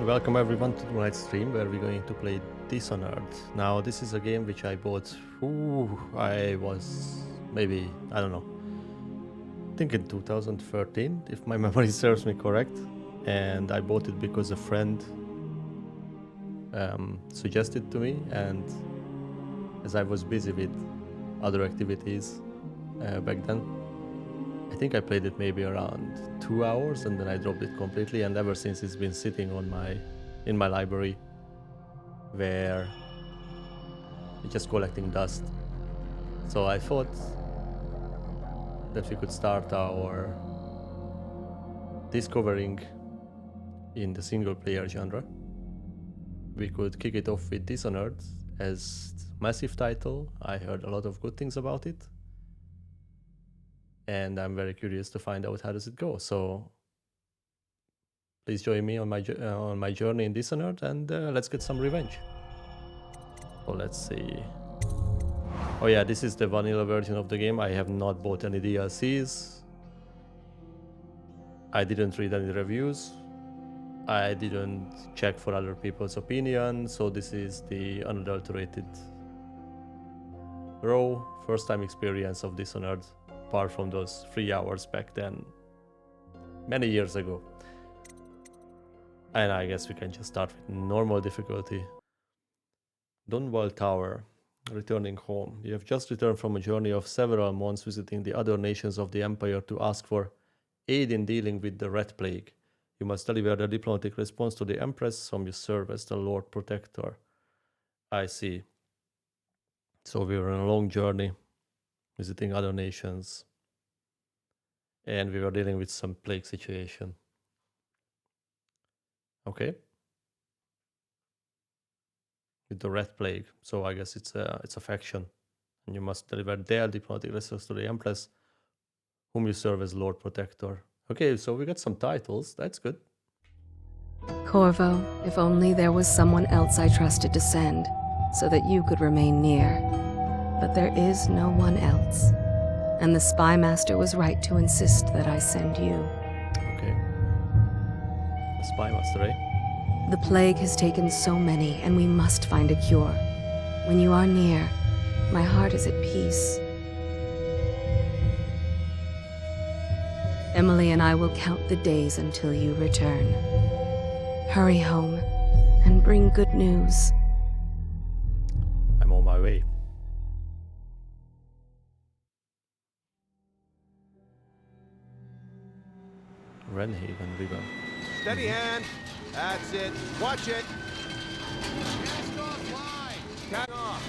Welcome everyone to tonight's stream where we're going to play Dishonored. Now this is a game which I bought, I was maybe, I don't know, I think in 2013 if my memory serves me correct, and I bought it because a friend suggested to me, and as I was busy with other activities back then, I think I played it maybe around 2 hours and then I dropped it completely, and ever since it's been sitting on in my library where it's just collecting dust. So I thought that we could start our discovering in the single player genre. We could kick it off with Dishonored as massive title. I heard a lot of good things about it, and I'm very curious to find out how does it go. So please join me on my journey in Dishonored, and let's get some revenge. So let's see. Oh yeah, this is the vanilla version of the game. I have not bought any DLCs. I didn't read any reviews. I didn't check for other people's opinion. So this is the unadulterated raw first time experience of Dishonored, apart from those 3 hours back then, many years ago. And I guess we can just start with normal difficulty. Dunwall Tower, returning home. You have just returned from a journey of several months visiting the other nations of the Empire to ask for aid in dealing with the Rat Plague. You must deliver the diplomatic response to the Empress, whom you serve as the Lord Protector. I see. So we were on a long journey, visiting other nations, and we were dealing with some plague situation. Okay. With the Rat Plague, so I guess it's a faction, and you must deliver their diplomatic response to the Empress, whom you serve as Lord Protector. Okay, so we got some titles. That's good. Corvo, if only there was someone else I trusted to send, so that you could remain near. But there is no one else, and the Spy Master was right to insist that I send you. Okay. The Spy Master, eh? The plague has taken so many, and we must find a cure. When you are near, my heart is at peace. Emily and I will count the days until you return. Hurry home and bring good news. I'm on my way. Wrenhaven River. Steady hand. That's it. Watch it. Cast off line. Cat off.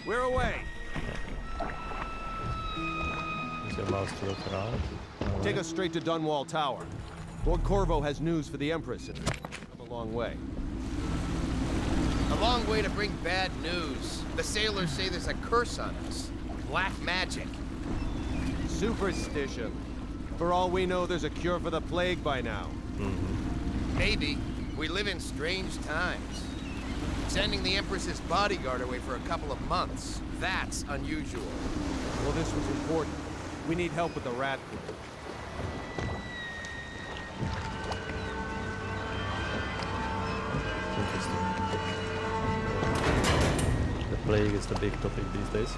We're away. Use your mouse to look around. Take us straight to Dunwall Tower. Lord Corvo has news for the Empress. It's come a long way. A long way to bring bad news. The sailors say there's a curse on us. Black magic. Superstition. For all we know, there's a cure for the plague by now. Maybe. We live in strange times. Sending the Empress's bodyguard away for a couple of months. That's unusual. Well, this was important. We need help with the rat plague. Interesting. The plague is the big topic these days.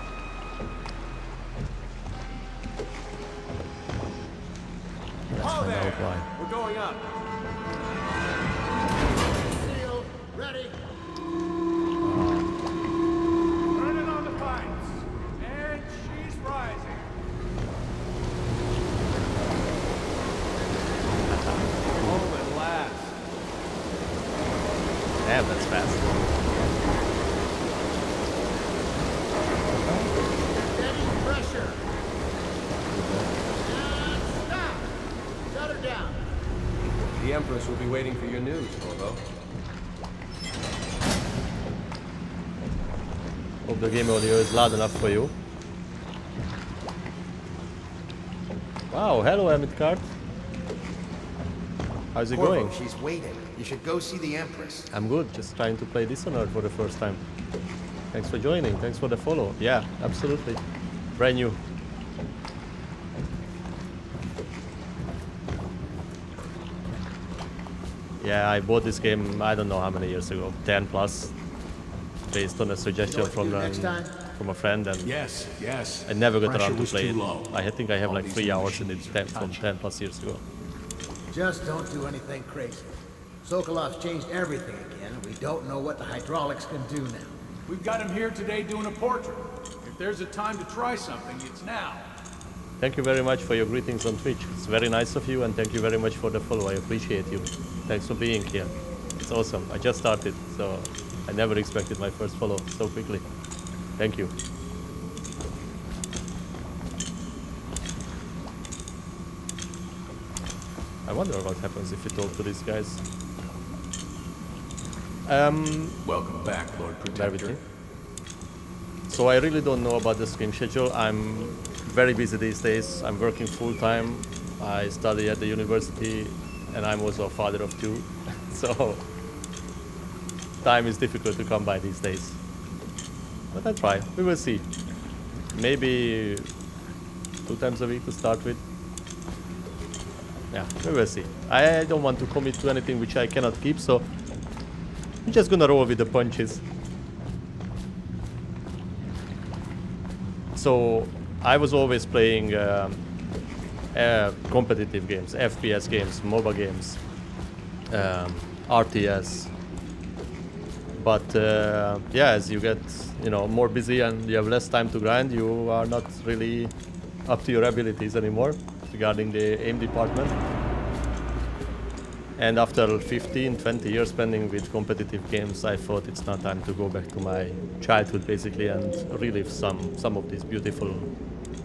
Let's find out why. We're going up. Sealed. Ready. Turning on the pipes. And she's rising. Home at last. Damn, that's fast. Steady pressure. And stop. Shut her down. The Empress will be waiting for your news, Corvo. Hope the game audio is loud enough for you. Wow, hello Emmett Cart. How's it Corvo, going? she's waiting. You should go see the Empress. I'm good, just trying to play Dishonored for the first time. Thanks for joining, thanks for the follow. Yeah, absolutely. Brand new. Yeah, I bought this game, I don't know how many years ago, 10 plus, based on a suggestion from a friend, and Yes, yes. I never got Pressure around to was play too it. low. I think I have All like these 3 new hours in it machines from touch. 10 plus years ago. Just don't do anything crazy. Sokolov's changed everything again, and we don't know what the hydraulics can do now. We've got him here today doing a portrait. If there's a time to try something, it's now. Thank you very much for your greetings on Twitch. It's very nice of you, and thank you very much for the follow. I appreciate you. Thanks for being here. It's awesome. I just started, so I never expected my first follow so quickly. Thank you. I wonder what happens if you talk to these guys. Welcome back, Lord Bear with Protector. me. So I really don't know about the stream schedule. I'm very busy these days. I'm working full time. I study at the university, and I'm also a father of 2. So time is difficult to come by these days. But I try. We will see. Maybe 2 times a week to start with. Yeah, we will see. I don't want to commit to anything which I cannot keep, so I'm just gonna roll with the punches. So I was always playing competitive games, FPS games, MOBA games, RTS. But yeah, as you get more busy and you have less time to grind, you are not really up to your abilities anymore regarding the aim department. And after 15-20 years spending with competitive games, I thought it's now time to go back to my childhood basically and relive some of these beautiful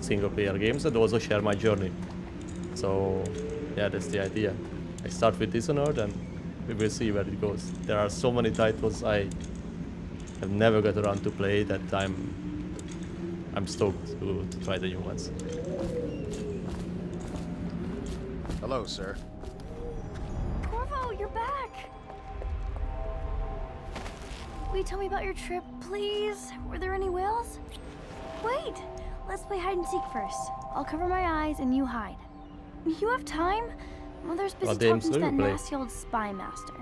single player games and also share my journey. So yeah, that's the idea. I start with Dishonored and we will see where it goes. There are so many titles I have never got around to play that I'm stoked to try the new ones. Hello, sir. Corvo, you're back! Will you tell me about your trip, please? Were there any whales? Wait! Let's play hide and seek first. I'll cover my eyes and you hide. You have time? Mother's busy What talking games to do you that play? nasty old spy master.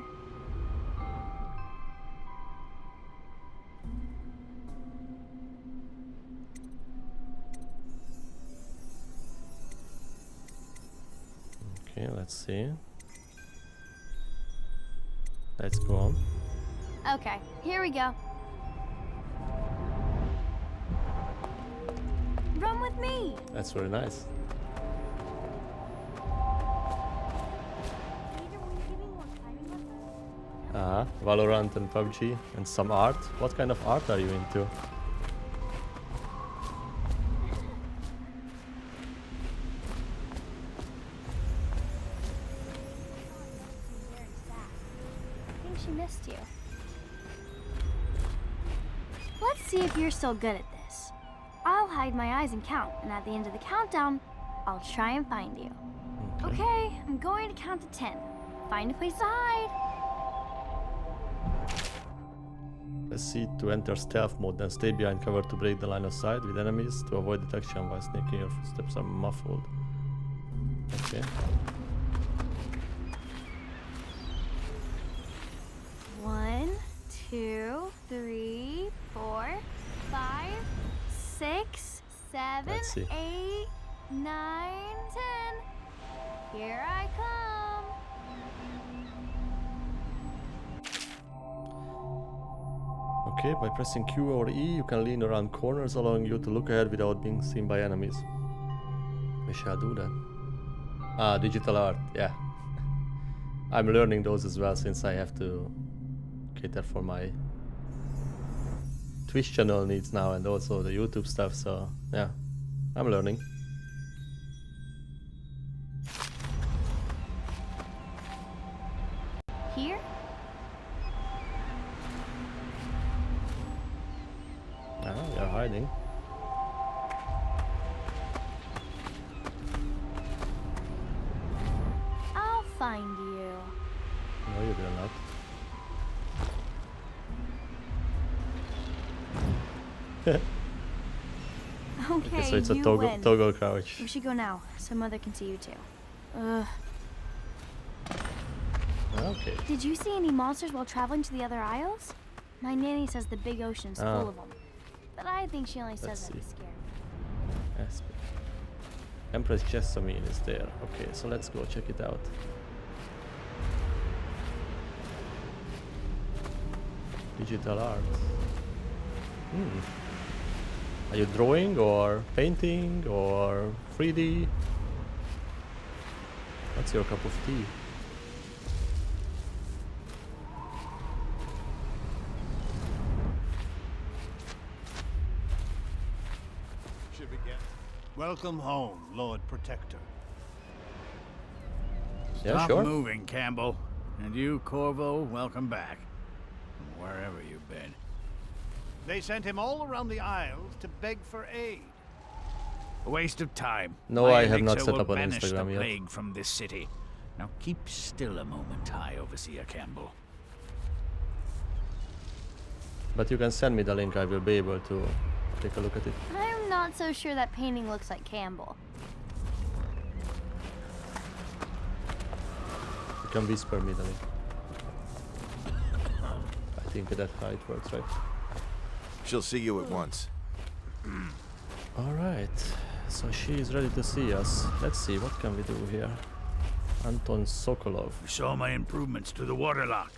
Okay, let's see. Let's go on. Okay, here we go. Run with me! That's very nice. Valorant and PUBG and some art. What kind of art are you into? I think she missed you. Let's see if you're still good at this. I'll hide my eyes and count, and at the end of the countdown, I'll try and find you. Okay, I'm going to count to 10. Find a place to hide. Let's see to enter stealth mode, then stay behind cover to break the line of sight with enemies to avoid detection while sneaking. Your footsteps are muffled. Okay. One, 2, 3, 4, 5, 6, 7, Let's see. 8, 9, 10. Here I come. Okay, by pressing Q or E, you can lean around corners, allowing you to look ahead without being seen by enemies. We shall do that. Ah, digital art, yeah. I'm learning those as well since I have to cater for my Twitch channel needs now and also the YouTube stuff, so yeah, I'm learning. Here? Ah, you're hiding. I'll find you. No, you will not. Okay, So it's a you toggle, win. toggle crouch. We should go now, so Mother can see you too. Ugh. Okay. Did you see any monsters while traveling to the other isles? My nanny says the big ocean's full of them. But I think she only says that to scare me. Yes. Empress Jessamine is there. Okay, so let's go check it out. Digital art. Are you drawing or painting or 3D? What's your cup of tea? Welcome home, Lord Protector. Yeah, Stop sure. moving, Campbell. And you, Corvo, welcome back. From wherever you've been. They sent him all around the Isles to beg for aid. A waste of time. No, My I have not elixir set will up an banish Instagram the yet. plague from this city. Now keep still a moment, High Overseer Campbell. But you can send me the link, I will be able to take a look at it. I'm not so sure that painting looks like Campbell. You can whisper me the link. I think that's how it works, right? She'll see you at once. Alright, so she is ready to see us. Let's see, what can we do here? Anton Sokolov. You saw my improvements to the waterlock.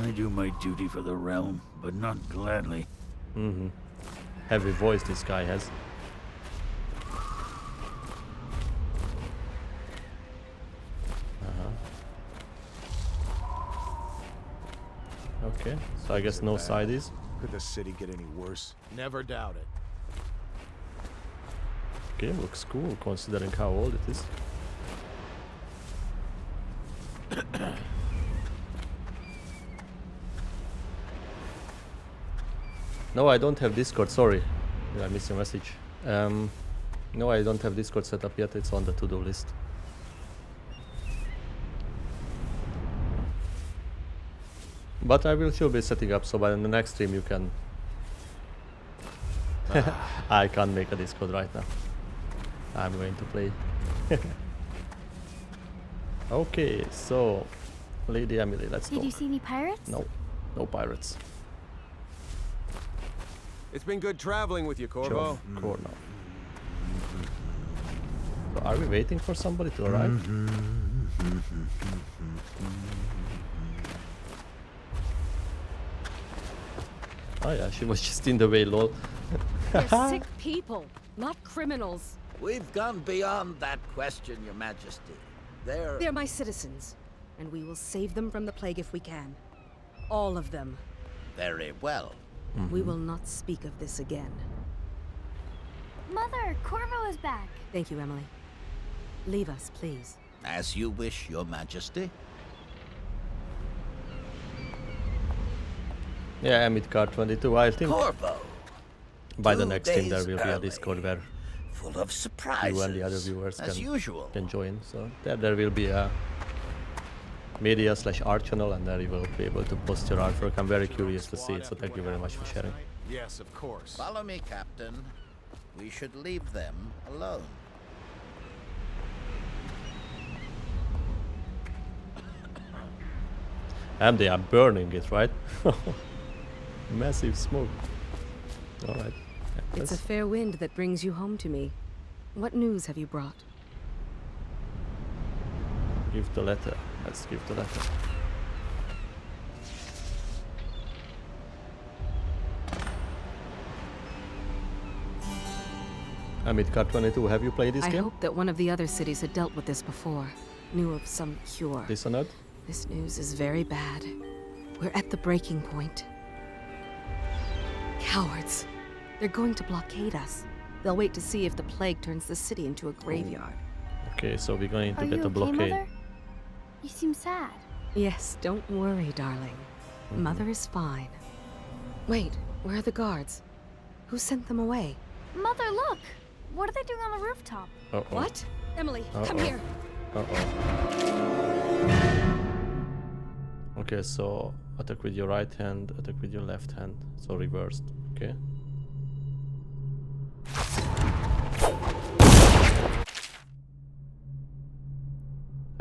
I do my duty for the realm, but not gladly. Heavy voice this guy has. Okay, so I guess no sideys. Could the city get any worse? Never doubt it. Okay, looks cool considering how old it is. No, I don't have Discord, sorry. Did I miss your message? No, I don't have Discord set up yet, it's on the to-do list. But I will still be setting up, so by the next stream you can... I can't make a Discord right now. I'm going to play. Okay, so... Lady Emily, let's Did talk. you see any pirates? No, no pirates. It's been good traveling with you, Corvo. Corno. So are we waiting for somebody to arrive? Oh yeah, she was just in the way, lol. They're sick people, not criminals. We've gone beyond that question, Your Majesty. They're my citizens, and we will save them from the plague if we can. All of them. Very well. We will not speak of this again. Mother, Corvo is back. Thank you, Emily. Leave us, please. As you wish, Your Majesty. Yeah, Midcard 22, I think Corvo. by the 2 next stream there days will be a early. Discord where Full of surprises. you and the other viewers as usual. can join. So there will be a media/art channel and there you will be able to post your artwork. I'm very curious to see it, so thank you very much for sharing. Yes, of course. Follow me, Captain. We should leave them alone. And they are burning it, right? Massive smoke. Alright. It's a fair wind that brings you home to me. What news have you brought? Give the letter. Let's give the letter. Midcard 22, have you played this I game? hope that one of the other cities had dealt with this before. Knew of some cure. Dishonored? This news is very bad. We're at the breaking point. Cowards. They're going to blockade us. They'll wait to see if the plague turns the city into a graveyard. Okay, so we're going to Are get you a okay, blockade. Mother? You seem sad. Yes, don't worry, darling. Mother is fine. Wait, where are the guards? Who sent them away? Mother, look! What are they doing on the rooftop? Uh-oh. What? Emily, come Uh-oh. here. Okay, so attack with your right hand, attack with your left hand. So reversed. Okay.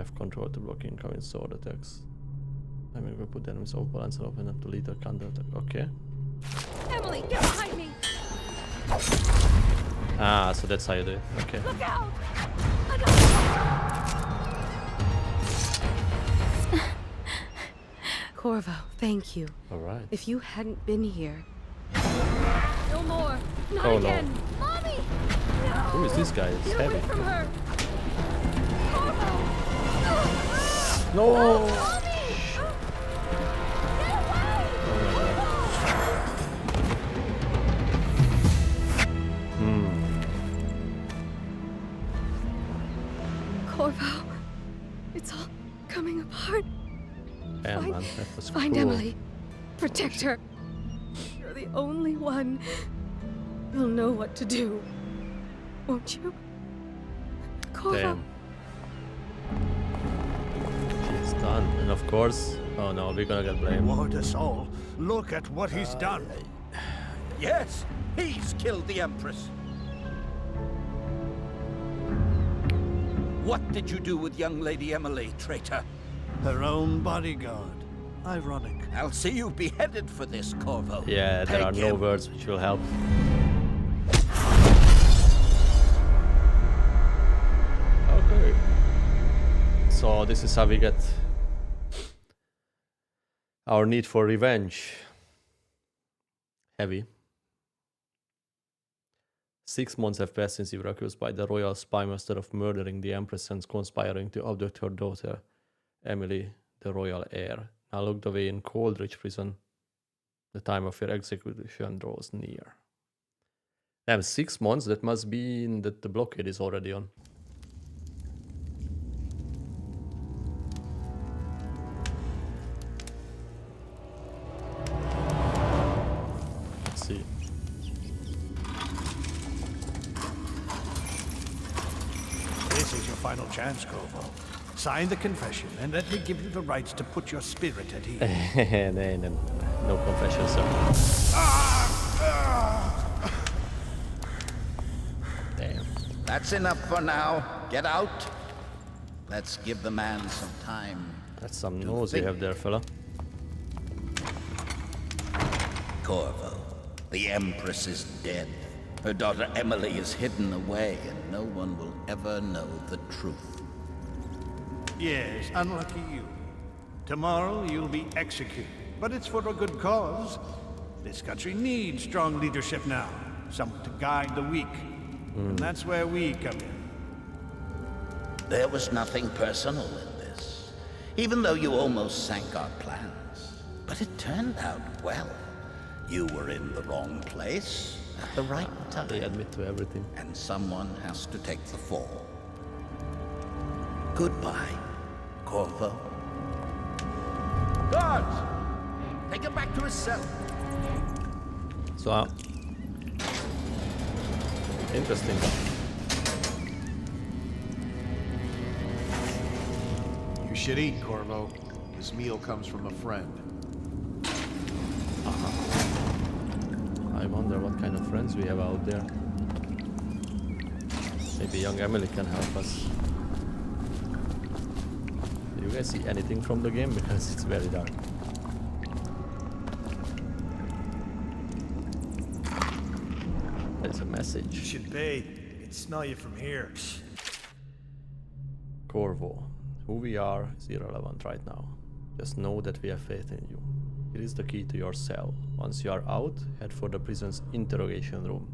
Have control to block incoming sword attacks. I mean, we put enemies off balance and open up to lead a counter attack. Okay. Emily, get behind me! Ah, so that's how you do it. Okay. Look out! Corvo, thank you. Alright. If you hadn't been here... No more! Not Oh, again! no. Mommy! No! Who is this guy? It's Get heavy. away from her! Corvo! No! Mommy! Corvo, it's all coming apart. Yeah, man, that was Find cool. Emily. Protect her. You're the only one who'll know what to do. Won't you? Corvo. Damn. She's done. And of course... Oh no, we're gonna get blamed. Ward us all. Look at what he's done. Yes, he's killed the Empress. What did you do with young Lady Emily, traitor? Her own bodyguard. Ironic. I'll see you beheaded for this, Corvo. Yeah, there are Take no him. words which will help. Okay. So this is how we get our need for revenge. Heavy. 6 months have passed since you were accused by the royal spymaster of murdering the Empress and conspiring to abduct her daughter, Emily, the royal heir. Now locked away in Coldridge prison. The time of your execution draws near. Damn, 6 months? That must mean that the blockade is already on. Let's see. This is your final chance, Corvo. Sign the confession and let me give you the rights to put your spirit at ease. No confession, sir. Damn. That's enough for now. Get out. Let's give the man some time. That's some nose you have there, fella. Corvo, the Empress is dead. Her daughter Emily is hidden away, and no one will ever know the truth. Yes, unlucky you. Tomorrow you'll be executed, but it's for a good cause. This country needs strong leadership now, someone to guide the weak. And that's where we come in. There was nothing personal in this, even though you almost sank our plans. But it turned out well. You were in the wrong place at the right time. They admit to everything. And someone has to take the fall. Goodbye, Corvo. Guards! Take him back to his cell. So, interesting. You should eat, Corvo. This meal comes from a friend. I wonder what kind of friends we have out there. Maybe young Emily can help us. Do you guys see anything from the game? Because it's very dark. There's a message. You should bathe. I can smell you from here. Corvo, who we are is irrelevant right now. Just know that we have faith in you. It is the key to your cell. Once you are out, head for the prison's interrogation room.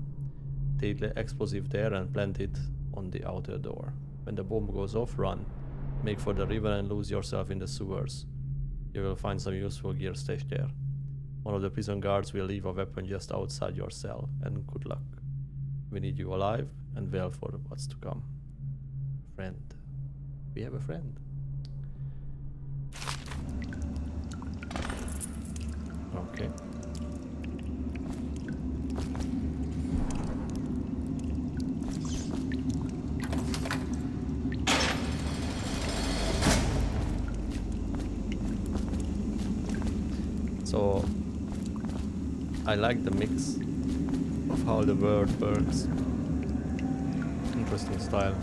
Take the explosive there and plant it on the outer door. When the bomb goes off, run. Make for the river and lose yourself in the sewers. You will find some useful gear stashed there. One of the prison guards will leave a weapon just outside your cell, and good luck. We need you alive and well for what's to come. Friend. We have a friend. Okay. So I like the mix of how the world works. Interesting style.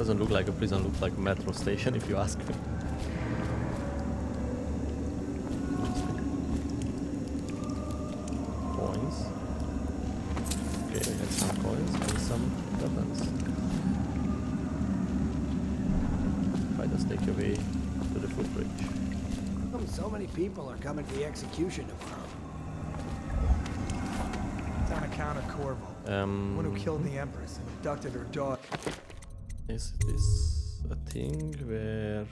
Doesn't look like a prison, looks like a metro station if you ask me. Coins. Okay, we had some coins and some weapons. Try to take your way to the footbridge. So many people are coming to the execution tomorrow. It's on account of Corvo, the one who killed the Empress and abducted her daughter. Is this a thing where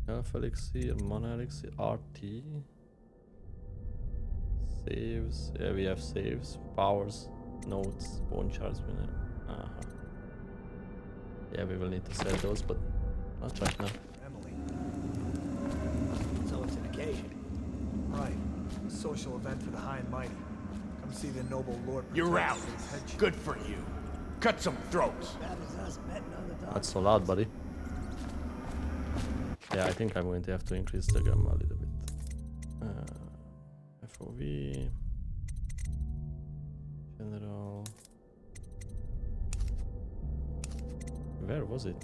health elixir, mana elixir, RT saves? Yeah, we have saves, powers, notes, bone shards. Yeah, we will need to sell those, but not right now. Right. A social event for the high and mighty. Come see the noble lord. You're out. Good for you. Cut some throats. That's so loud, buddy. Yeah, I think I'm going to have to increase the gun a little bit. FOV. General. Where was it?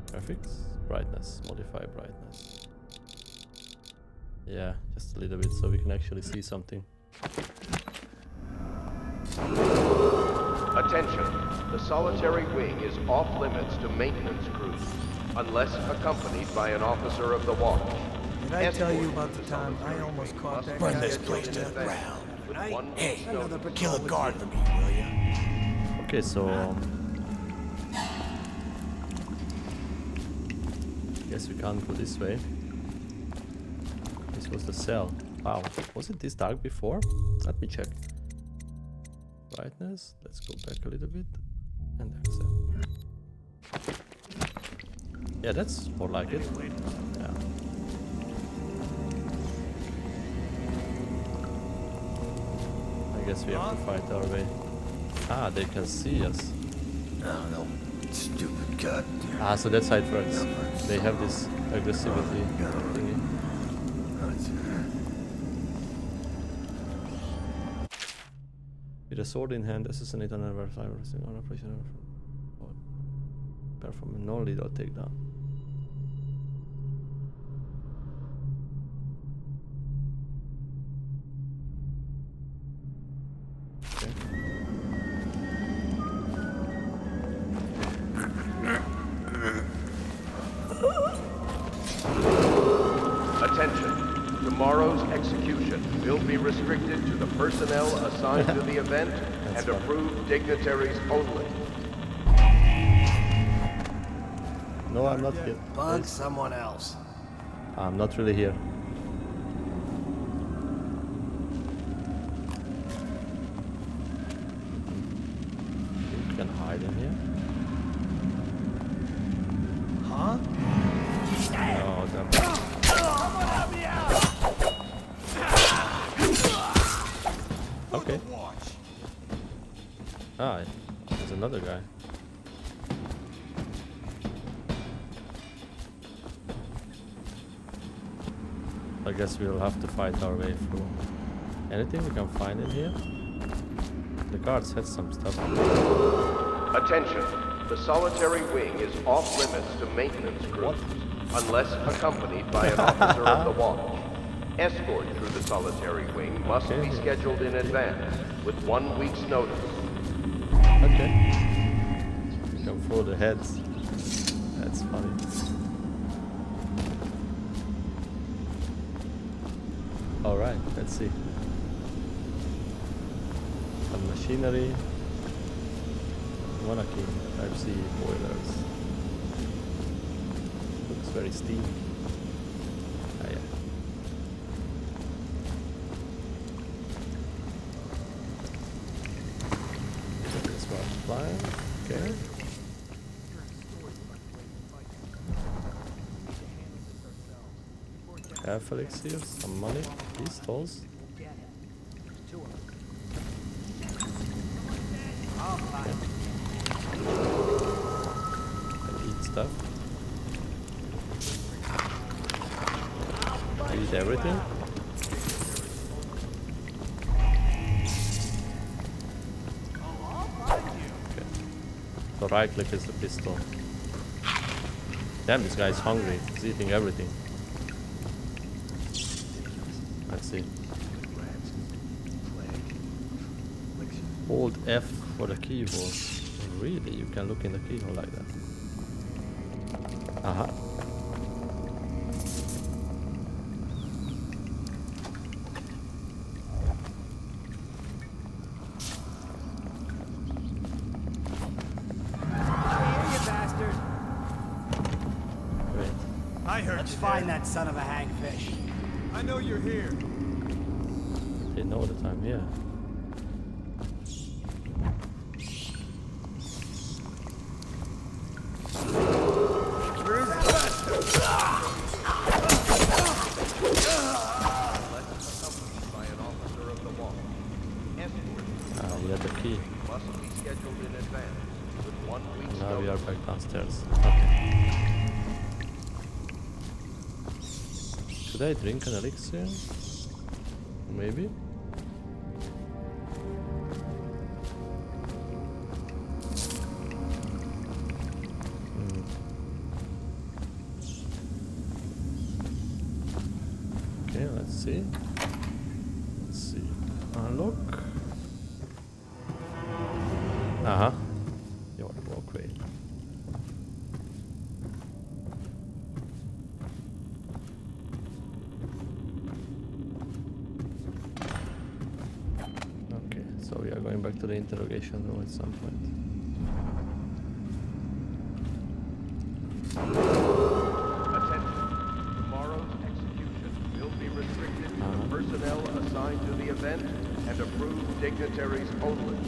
Graphics, brightness, modify brightness. Yeah, just a little bit so we can actually see something. Attention, the solitary wing is off limits to maintenance crews, unless accompanied by an officer of the watch. Did I tell you about the time I almost caught that guy? Burn this place to the ground. Hey, kill a patrol guard for me, will ya? Okay, so guess we can't go this way. This was the cell. Wow, was it this dark before? Let me check. Brightness, let's go back a little bit. And accept. Yeah, that's more like it. Yeah. I guess we have to fight our way. Ah, they can see us. Oh, no. Stupid god. Ah, so that's how it works. They have this aggressivity thingy. With a sword in hand, assassinate an adversary on a prisoner. Perform a non-lethal takedown. Tomorrow's execution will be restricted to the personnel assigned to the event and approved dignitaries only. No, I'm not here. Bug someone else. I'm not really here. You can hide in here. Huh? No, damn. Okay. Ah, there's another guy. I guess we'll have to fight our way through. Anything we can find in here? The guards had some stuff. Attention, the solitary wing is off limits to maintenance crews, unless accompanied by an officer of the watch. Escort through the solitary wing must be scheduled in advance, with 1 week's notice. Okay. You can throw the heads. That's funny. Alright, let's see. Some machinery. Monarchy, Type C boilers. Looks very steamy. Ah, yeah. This one flying. Okay. Health elixir, some money, pistols. Okay. And eat stuff. Eat everything. So right click is the pistol. Damn, this guy is hungry. He's eating everything. Let's see. Hold F for the keyhole. Really? You can look in the keyhole like that. Aha. Let's find that son of a hagfish. I know you're here. They know that I'm here. We had the key. Now we are back downstairs. Okay. Should I drink an elixir? Maybe? Okay, let's see. Let's see. Unlock. Aha. Your walkway. Okay, so we are going back to the interrogation room at some point. Attention. Tomorrow's execution will be restricted to the personnel assigned to the event and approved dignitaries only.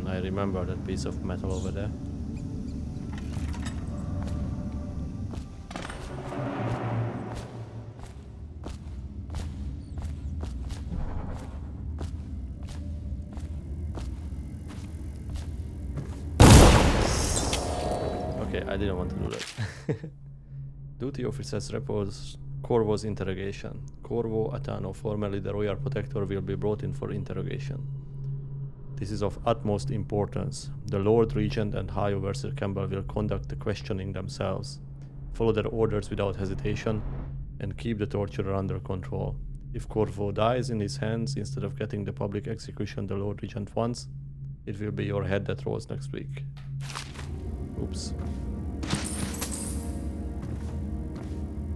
I remember that piece of metal over there. Okay, I didn't want to do that. Duty officers reports Corvo's interrogation. Corvo Atano, formerly the Royal Protector, will be brought in for interrogation. This is of utmost importance. The Lord Regent and High Overseer Campbell will conduct the questioning themselves. Follow their orders without hesitation and keep the torturer under control. If Corvo dies in his hands instead of getting the public execution the Lord Regent wants, it will be your head that rolls next week. Oops.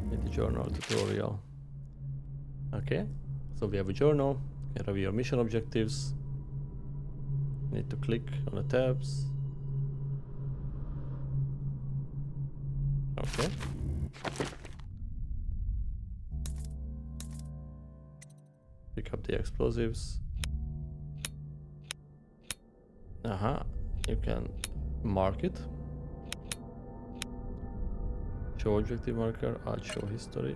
Need the journal tutorial. Okay, so we have a journal. You can review your mission objectives. Need to click on the tabs. Okay. Pick up the explosives. Aha. You can mark it. Show objective marker. Add show history.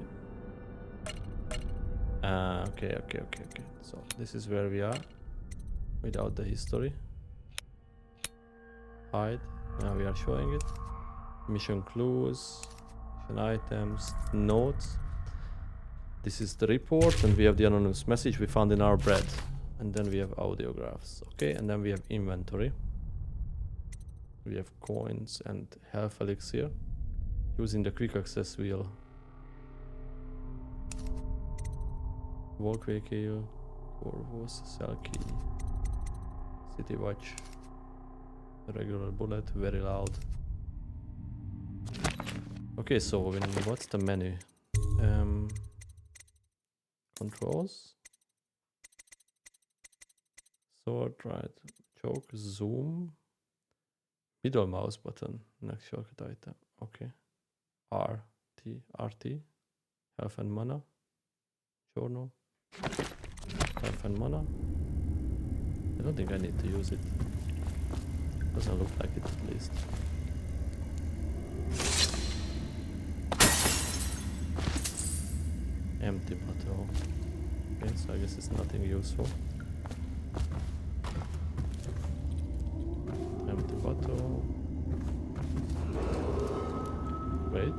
Okay. So this is where we are. Without the history. Hide. Now we are showing it. Mission clues. Mission items. Notes. This is the report, and we have the anonymous message we found in our bread. And then we have audiographs. Okay, and then we have inventory. We have coins and health elixir. Using the quick access wheel. Walkway key. Corvus. Cell key. City watch, regular bullet, very loud. Okay, so what's the menu? Controls, sword, right, choke, zoom, middle mouse button, next shortcut item. Okay, RT, health and mana, journal, health and mana. I don't think I need to use it. Doesn't look like it, at least. Empty bottle. Okay, so I guess it's nothing useful. Empty bottle. Wait.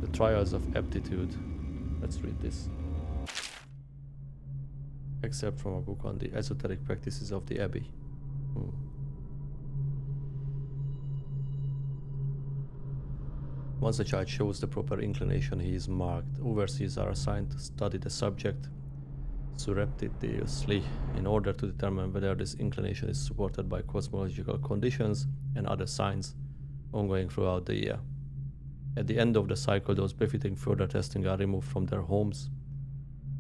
The Trials of Aptitude. Let's read this. Except from a book on the esoteric practices of the Abbey. Once a child shows the proper inclination, he is marked. Overseers are assigned to study the subject surreptitiously in order to determine whether this inclination is supported by cosmological conditions and other signs ongoing throughout the year. At the end of the cycle, those befitting further testing are removed from their homes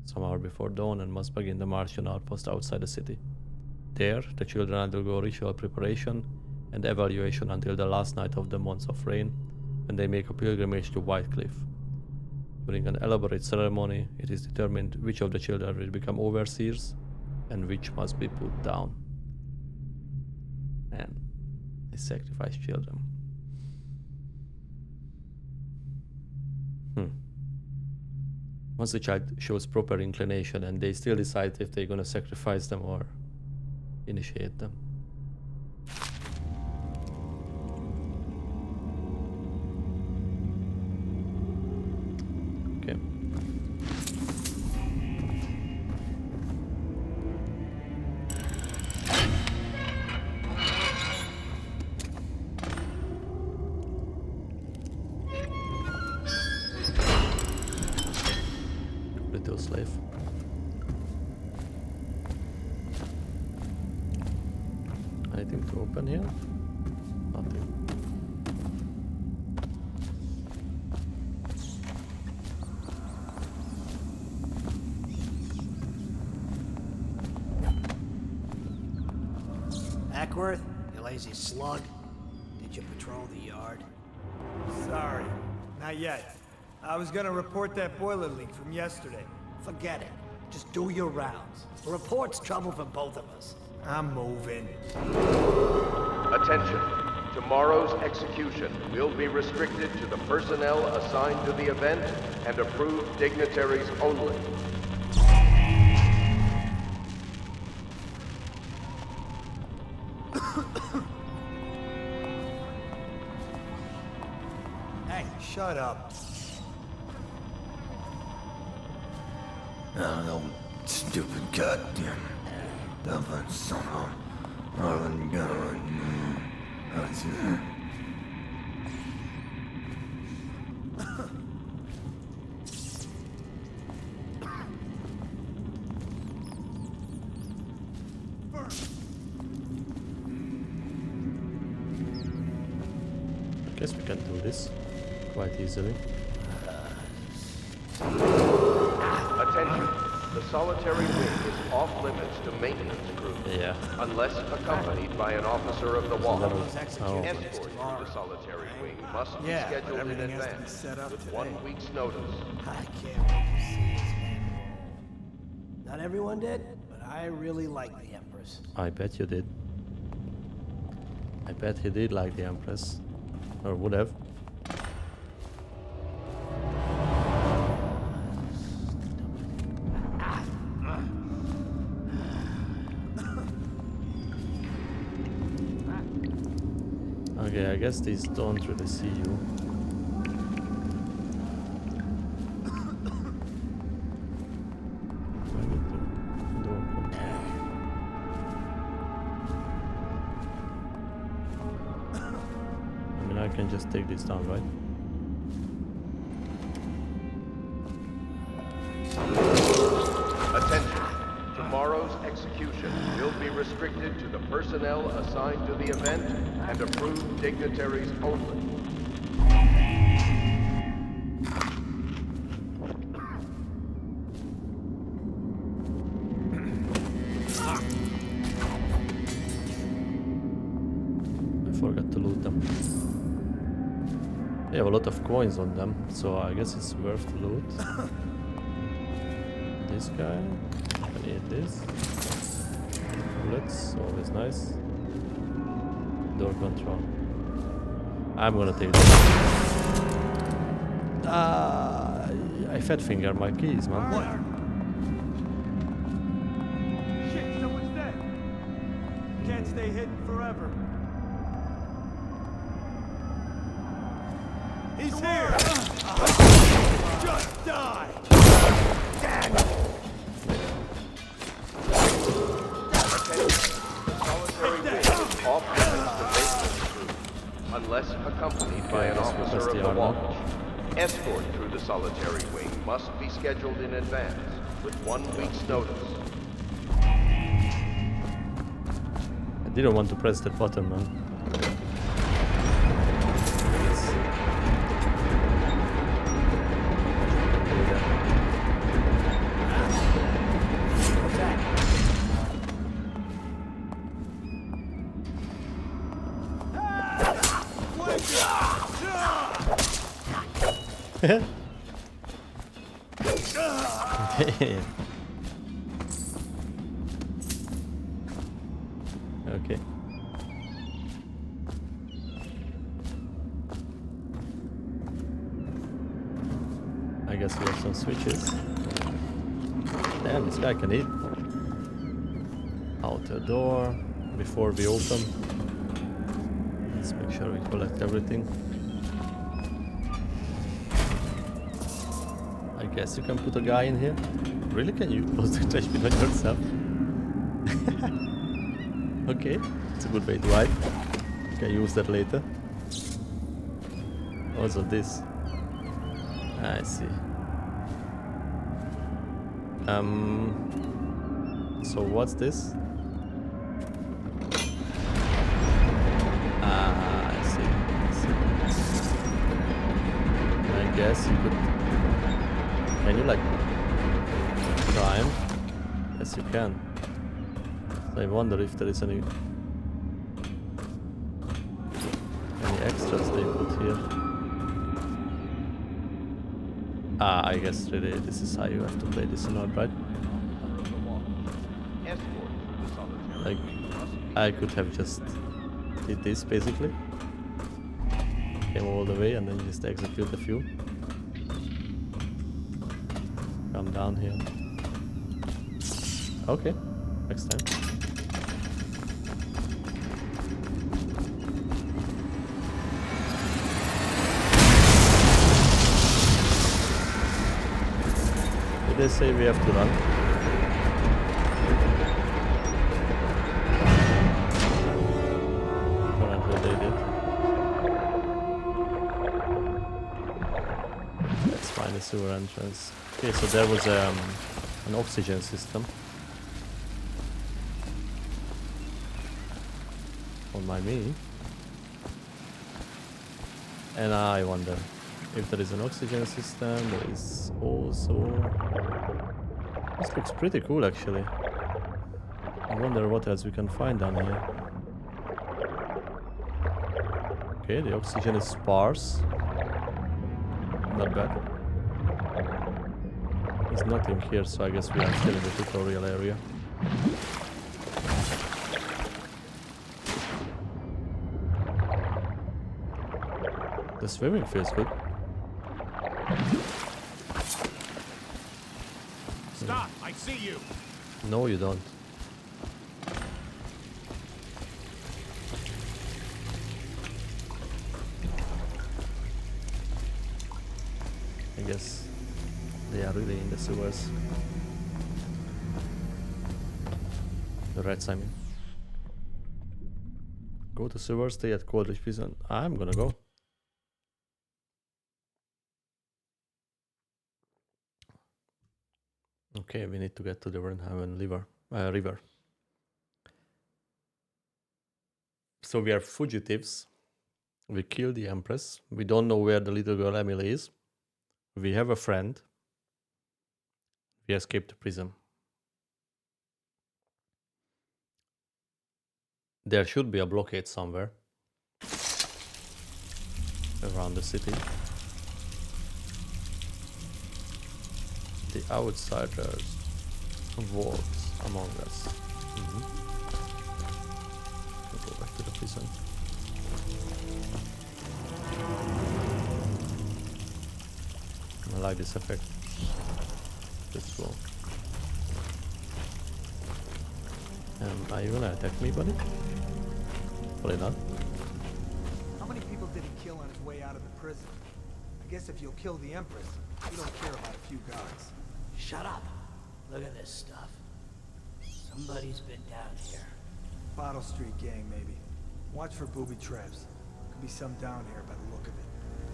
some hour before dawn and must begin the Martian outpost outside the city. There, the children undergo ritual preparation and evaluation until the last night of the month of rain, when they make a pilgrimage to White Cliff. During an elaborate ceremony, it is determined which of the children will become overseers and which must be put down. And they sacrifice children. Once the child shows proper inclination, and they still decide if they're gonna sacrifice them or initiate them. Okay. Little slave. Anything to open here? Nothing. Ackworth, you lazy slug. Did you patrol the yard? Sorry, not yet. I was gonna report that boiler leak from yesterday. Forget it. Just do your rounds. The report's trouble for both of us. I'm moving. Attention. Tomorrow's execution will be restricted to the personnel assigned to the event and approved dignitaries only. Hey, shut up. No, stupid goddamn. Dublin somehow. Marlon Gunner. I guess we can do this quite easily. Attention. The solitary wing is off limits to maintenance crews. Yeah. Unless accompanied by an officer of the watch. Oh. Escort to the solitary wing must be Yeah, but scheduled in everything has to be advance set up with today. 1 week's notice. I can't wait to see this man roll. Not everyone did, but I really like the Empress. I bet you did. I bet he did like the Empress. Or would have. Okay, I guess these don't really see you. I need to door control. I mean, I can just take this down, right? Attention. Tomorrow's execution will be restricted to the personnel assigned to the event and approved dignitaries only. I forgot to loot them. They have a lot of coins on them, so I guess it's worth to loot. This guy, I need this. Bullets, always nice. Door control. I'm gonna take this. I fat finger my keys, man. Shit, someone's dead. Can't stay hidden forever. He's here! Just die! unless accompanied by an officer of the watch. Escort through the solitary wing must be scheduled in advance, with 1 week's notice. I didn't want to press that button, man. Okay. I guess we have some switches. Damn, this guy can eat. Outer door. Before we open, let's make sure we collect everything. I guess you can put a guy in here. Really? Can you close the trash bin on yourself? Okay, it's a good way to hide. You can use that later. Also this. I see. So what's this? I see. I guess you could. Can you like climb? Yes, you can. So I wonder if there is any extras they put here. I guess really this is how you have to play Dishonored, right? Like, I could have just did this basically. Came all the way and then just execute a few. Come down here. Okay, next time. Did they say we have to run? Apparently they did. Let's find the sewer entrance. Okay, so there was an oxygen system on my Mini, and I wonder if there is an oxygen system. There is also. This looks pretty cool, actually. I wonder what else we can find down here. Okay, the oxygen is sparse. Not bad. There's nothing here, so I guess we are still in the tutorial area. The swimming feels good. Stop! I see you! No, you don't. I guess they are really in the sewers. The rats, I mean. Go to sewers, stay at Coldridge prison. I'm gonna go. Okay, we need to get to the Wernhaven river. So we are fugitives. We killed the Empress. We don't know where the little girl Emily is. We have a friend. We escaped the prison. There should be a blockade somewhere around the city. The outsiders walks among us. We'll go back to the prison. I like this effect. This wall. Are you gonna attack me, buddy? Probably not. How many people did he kill on his way out of the prison? I guess if you'll kill the Empress, you don't care about a few guards. Shut up. Look at this stuff. Somebody's been down here. Bottle Street gang, maybe. Watch for booby traps. Could be some down here by the look of it.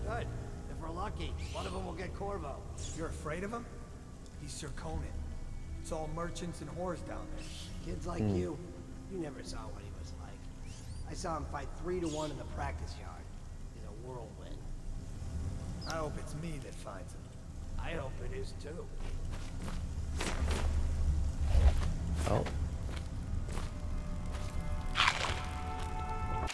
Good. If we're lucky, one of them will get Corvo. You're afraid of him? He's Sir Conan. It's all merchants and whores down there. Kids like you never saw what he was like. I saw him fight 3-to-1 in the practice yard. He's a whirlwind. I hope it's me that finds him. I hope it is too. Oh.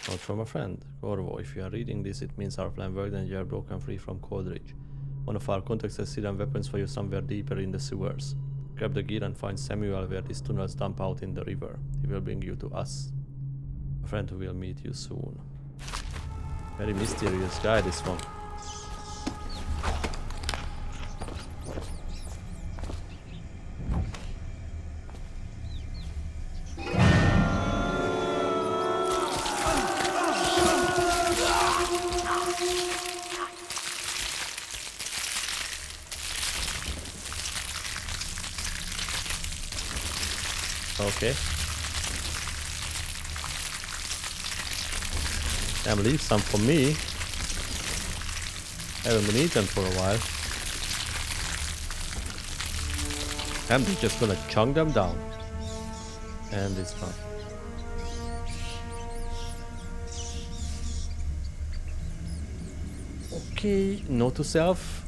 Note from a friend. Corvo, if you are reading this, it means our plan worked and you are broken free from Coldridge. One of our contacts has hidden weapons for you somewhere deeper in the sewers. Grab the gear and find Samuel where these tunnels dump out in the river. He will bring you to us. A friend who will meet you soon. Very mysterious guy, this one. Okay. Damn, leave some for me. Haven't been eaten for a while. And they're just gonna chunk them down. And it's done. Okay, note to self.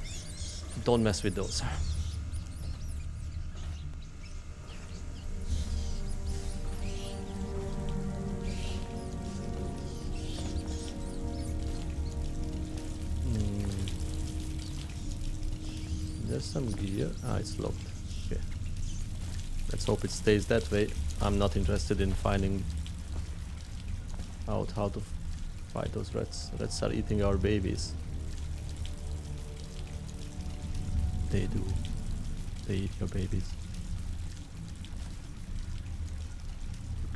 Don't mess with those. There's some gear. Ah, it's locked. Okay. Let's hope it stays that way. I'm not interested in finding out how to fight those rats. Rats are eating our babies. They do. They eat your babies.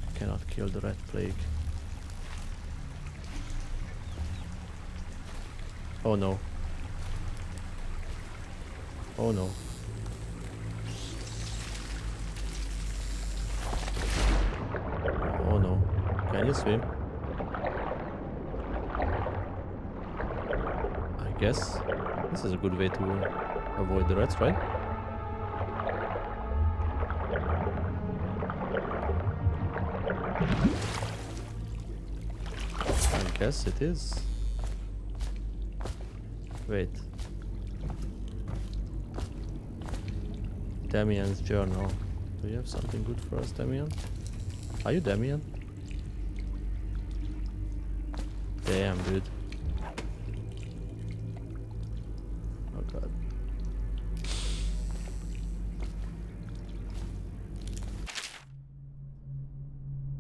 You cannot kill the rat plague. Oh no. Oh no. Oh no. Can you swim? I guess this is a good way to avoid the rats, right? I guess it is. Wait. Damien's journal. Do you have something good for us, Damien? Are you Damien? Damn, dude. Oh god.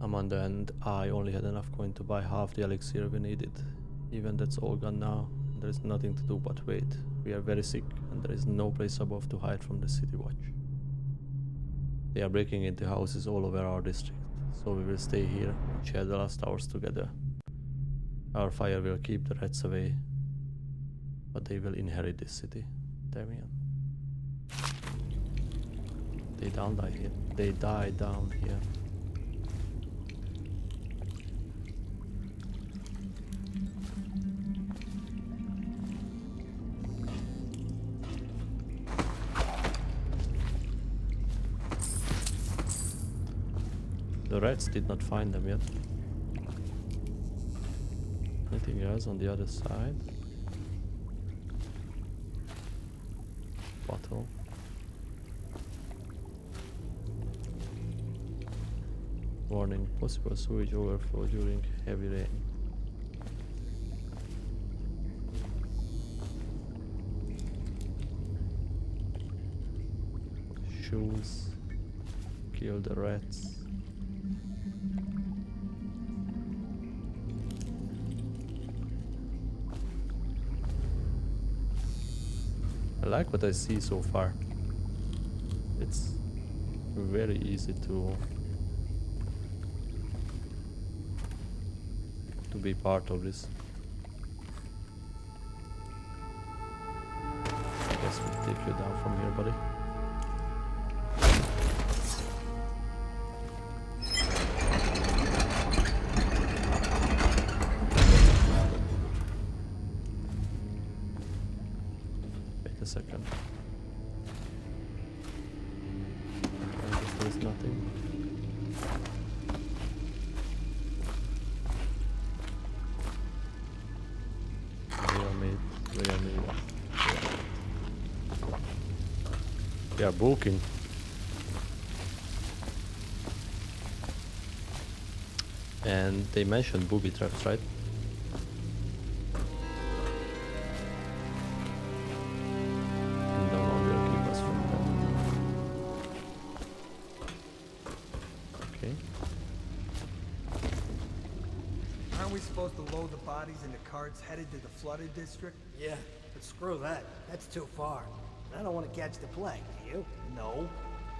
Amanda and I only had enough coin to buy half the elixir we needed. Even that's all gone now. There is nothing to do but wait. We are very sick and there is no place above to hide from the city watch. They are breaking into houses all over our district, so we will stay here and share the last hours together. Our fire will keep the rats away, but they will inherit this city. Damien. They die here. They die down here. The rats did not find them yet. Anything else on the other side? Bottle. Warning, possible sewage overflow during heavy rain. Shoes. Kill the rats. I like what I see so far. It's very easy to be part of this. I guess we'll take you down from here, buddy. There's nothing. They are booking. And they mentioned booby traps, right? And no one will keep us from that. Okay. Aren't we supposed to load the bodies into carts headed to the flooded district? Yeah, but screw that. That's too far. I don't want to catch the plague, do you? No.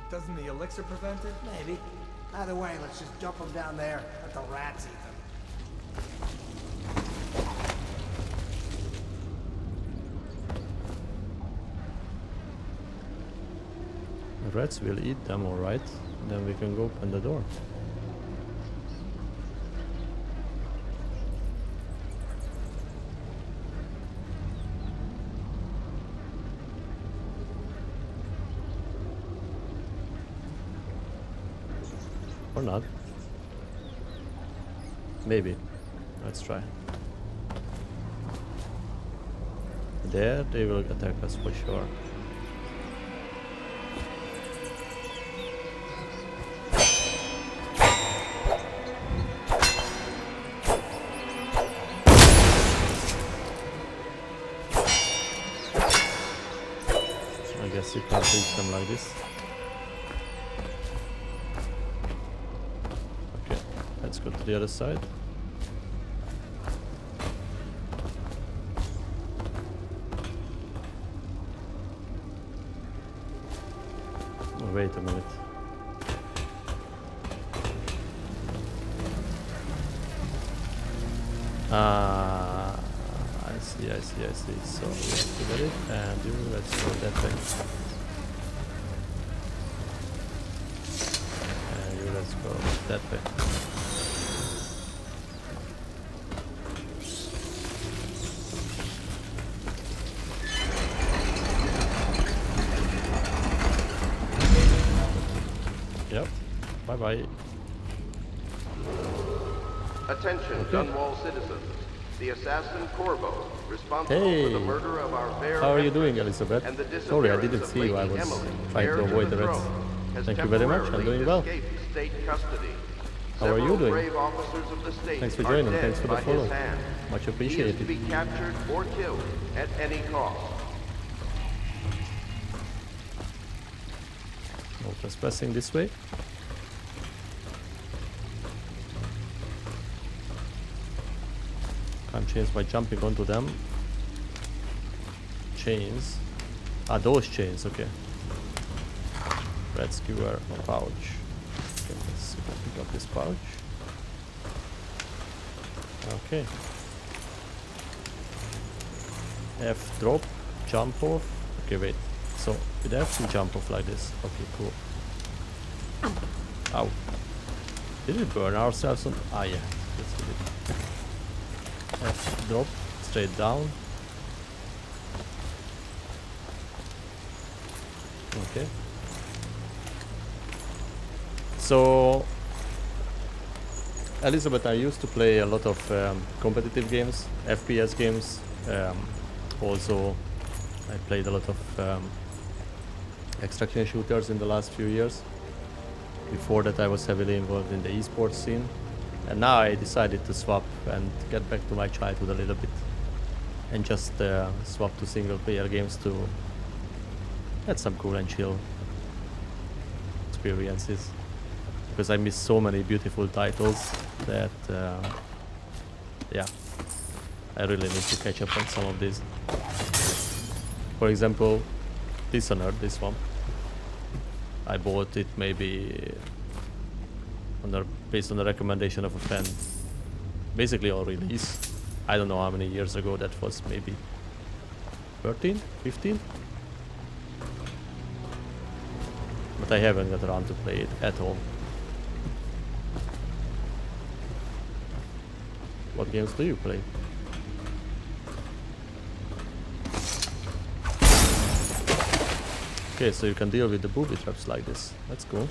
Doesn't the elixir prevent it? Maybe. Either way, let's just dump them down there. Let the rats eat them. The rats will eat them, alright. Then we can go open the door. Or not. Maybe. Let's try. There they will attack us for sure. I guess you can't reach them like this. Let's go to the other side. Oh, wait a minute. I see. So we have to get it, and let's go that way. And let's go that way. Yep. Bye-bye. Attention, Dunwall citizens. The assassin Corvo, responsible for the murder of our fair how are you doing, Empress Elizabeth? and the Sorry, I disappearance didn't of see you. I Lady was Emily, trying heir to avoid the the rats. throne, has Thank you very much. I'm temporarily doing well. escaped state custody. How are you Several doing? brave officers of the state Thanks for are joining. dead Thanks for the by his follow. hand. Much He is appreciated. to be captured or killed at any cost. No trespassing this way. Can't change by jumping onto them. Chains. Ah, those chains, okay. Red skewer, no pouch. Okay, let's see if I pick up this pouch. Okay. F drop, jump off. Okay, wait. So with F we jump off like this. Okay, cool. Ow. Did we burn ourselves on? Ah, yeah. Yes, we did. F drop, straight down. Okay. So, Elizabeth, I used to play a lot of competitive games, FPS games. Also, I played a lot of extraction shooters in the last few years. Before that, I was heavily involved in the esports scene. And now I decided to swap and get back to my childhood a little bit. And just swap to single player games to get some cool and chill experiences. Because I miss so many beautiful titles that, yeah, I really need to catch up on some of these. For example, Dishonored, this one. I bought it maybe based on the recommendation of a friend. Basically on release. I don't know how many years ago that was, maybe 13, 15? But I haven't got around to play it at all. What games do you play? Okay, so you can deal with the booby traps like this. That's cool.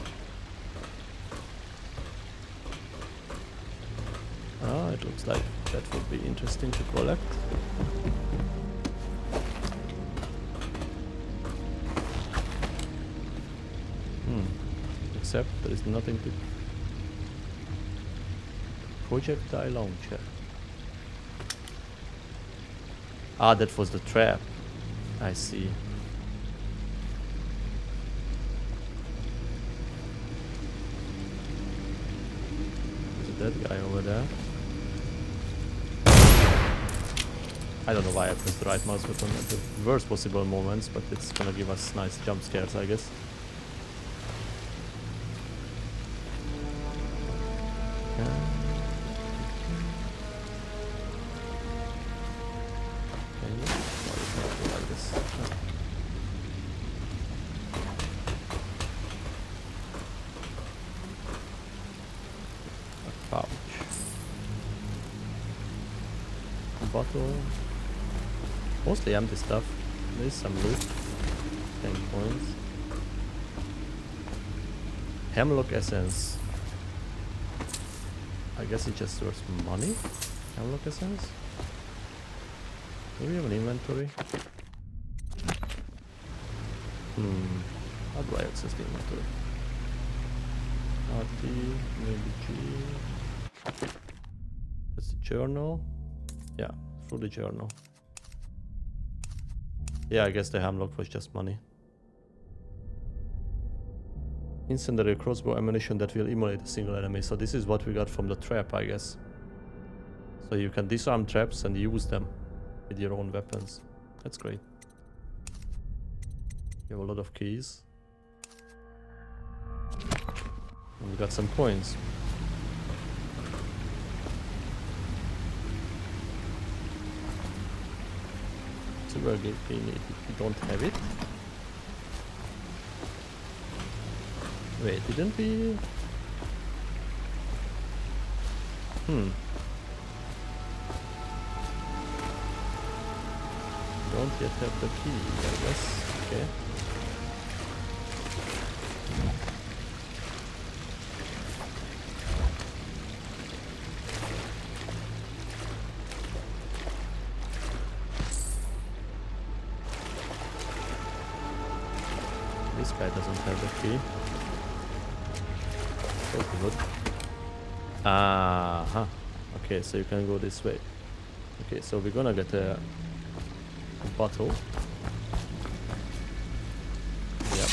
Ah, it looks like that would be interesting to collect. Except there is nothing to... Projectile launcher. Ah, that was the trap. I see. Is it that guy over there? I don't know why I pressed the right mouse button at the worst possible moments, but it's gonna give us nice jump scares, I guess. Bottle. Mostly empty stuff. There is some loot. 10 points. Hemlock essence. I guess it just worth money. Hemlock essence. Do we have an inventory? How do I access the inventory? RT, maybe G. That's the journal. Yeah, through the journal. Yeah, I guess the hemlock was just money. Incendiary crossbow ammunition that will immolate a single enemy. So this is what we got from the trap, I guess. So you can disarm traps and use them with your own weapons. That's great. You have a lot of keys. And we got some coins. Silver gate we need. We don't have it. Wait, didn't we? Don't yet have the key, I guess. Okay. This guy doesn't have the key. Okay, good. Aha. Okay, so you can go this way. Okay, so we're gonna get a bottle. Yep.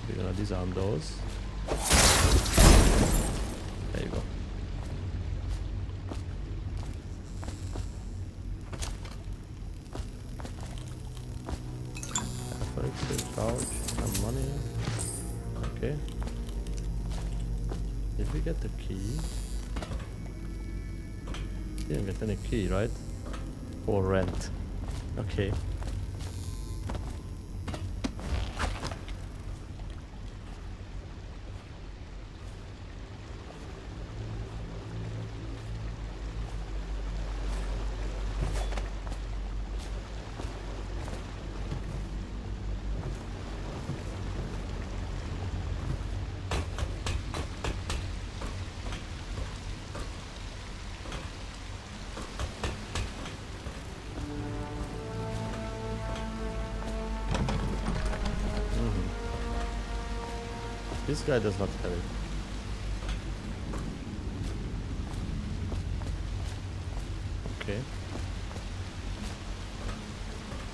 We're gonna disarm those. There you go. Pouch, some money. Okay. Did we get the key? Didn't get any key, right? For rent. Okay. This guy does not have it. Okay.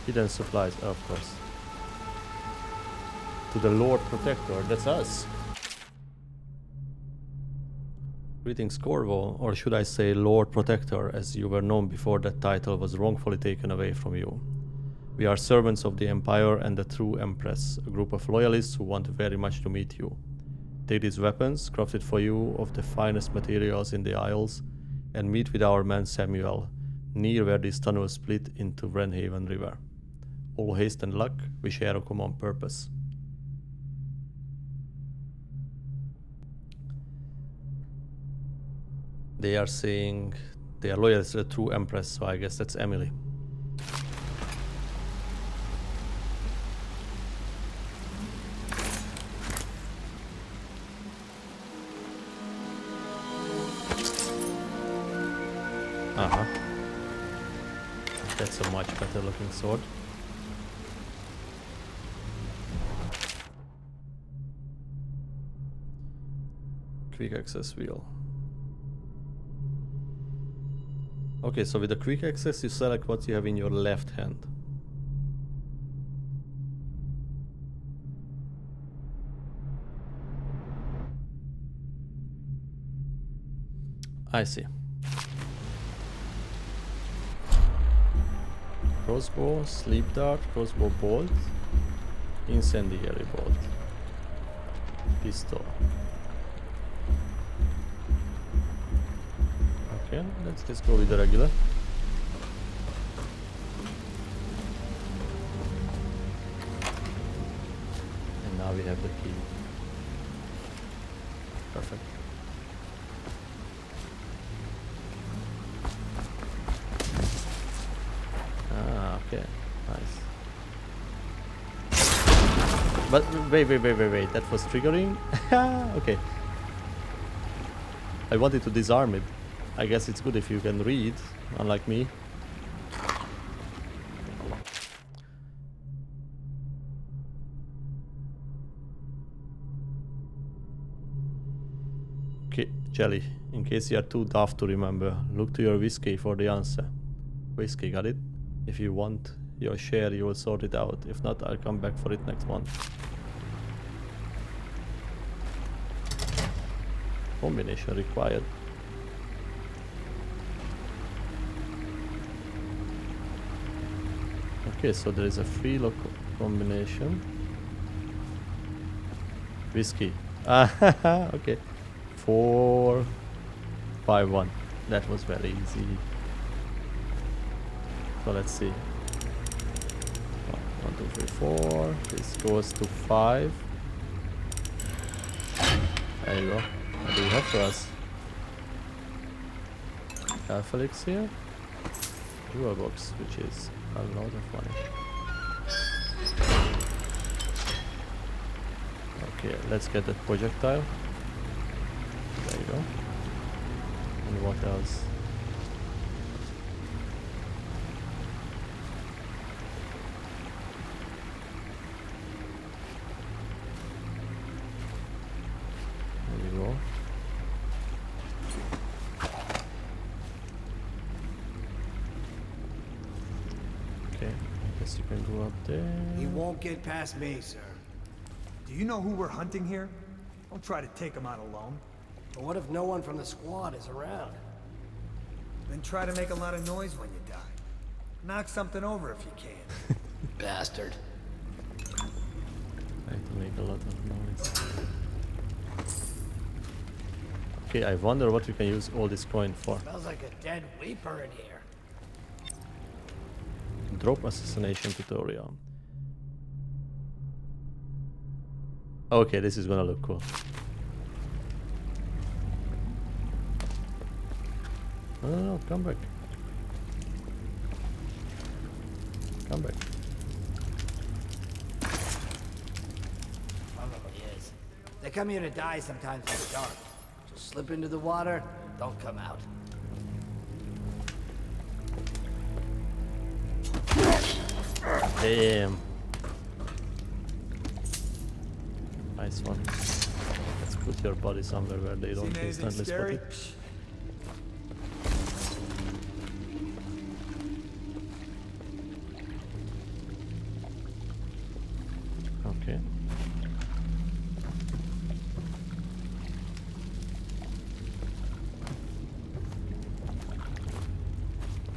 Hidden supplies, of course. To the Lord Protector, that's us. Greetings, Corvo, or should I say Lord Protector, as you were known before that title was wrongfully taken away from you. We are servants of the Empire and the true Empress, a group of loyalists who want very much to meet you. Take these weapons, crafted for you of the finest materials in the Isles, and meet with our man Samuel, near where these tunnels split into Wrenhaven River. All haste and luck, we share a common purpose. They are saying they are loyal to the true Empress, so I guess that's Emily. Uh-huh. That's a much better looking sword. Quick access wheel. Okay, so with the quick access you select what you have in your left hand. I see. Crossbow, sleep dart, crossbow bolt, incendiary bolt, pistol. Okay, let's just go with the regular. And now we have the key. Perfect. Ah, okay, nice. But wait, that was triggering? Okay. I wanted to disarm it. I guess it's good if you can read, unlike me. Okay, Jelly, in case you are too daft to remember, look to your whiskey for the answer. Whiskey, got it? If you want your share, you will sort it out. If not, I'll come back for it next month. Combination required. Okay, so there is a free lock combination. Whiskey. Okay. 4, 5, 1. That was very easy. So let's see. 1, 2, 3, 4. This goes to 5. There you go. What do you have for us? Alpha Elixir. Jewel box, which is a lot of money. Okay, let's get that projectile. There you go. And what else? There you go. Okay, I guess you can go up there. He won't get past me, sir. Do you know who we're hunting here? Don't try to take him out alone. But what if no one from the squad is around? Then try to make a lot of noise when you die. Knock something over if you can. Bastard. I have to make a lot of noise. Okay, I wonder what we can use all this coin for. Smells like a dead weeper in here. Drop assassination tutorial. Okay, this is gonna look cool. No, come back. Come back. Probably is. They come here to die sometimes in the dark. Just slip into the water, don't come out. Damn. Nice one. Let's put your body somewhere where they don't instantly spot it. Okay.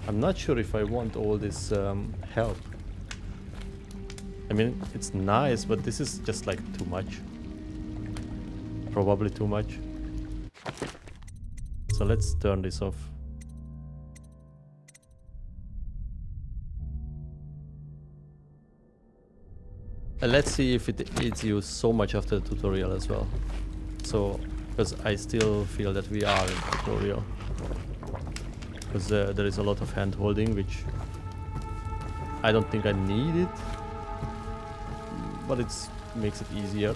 I'm not sure if I want all this help. I mean, it's nice, but this is just like too much. Probably too much. So let's turn this off. Let's see if it eats you so much after the tutorial as well. So, because I still feel that we are in the tutorial. Because there is a lot of hand holding, which I don't think I need it. But it makes it easier.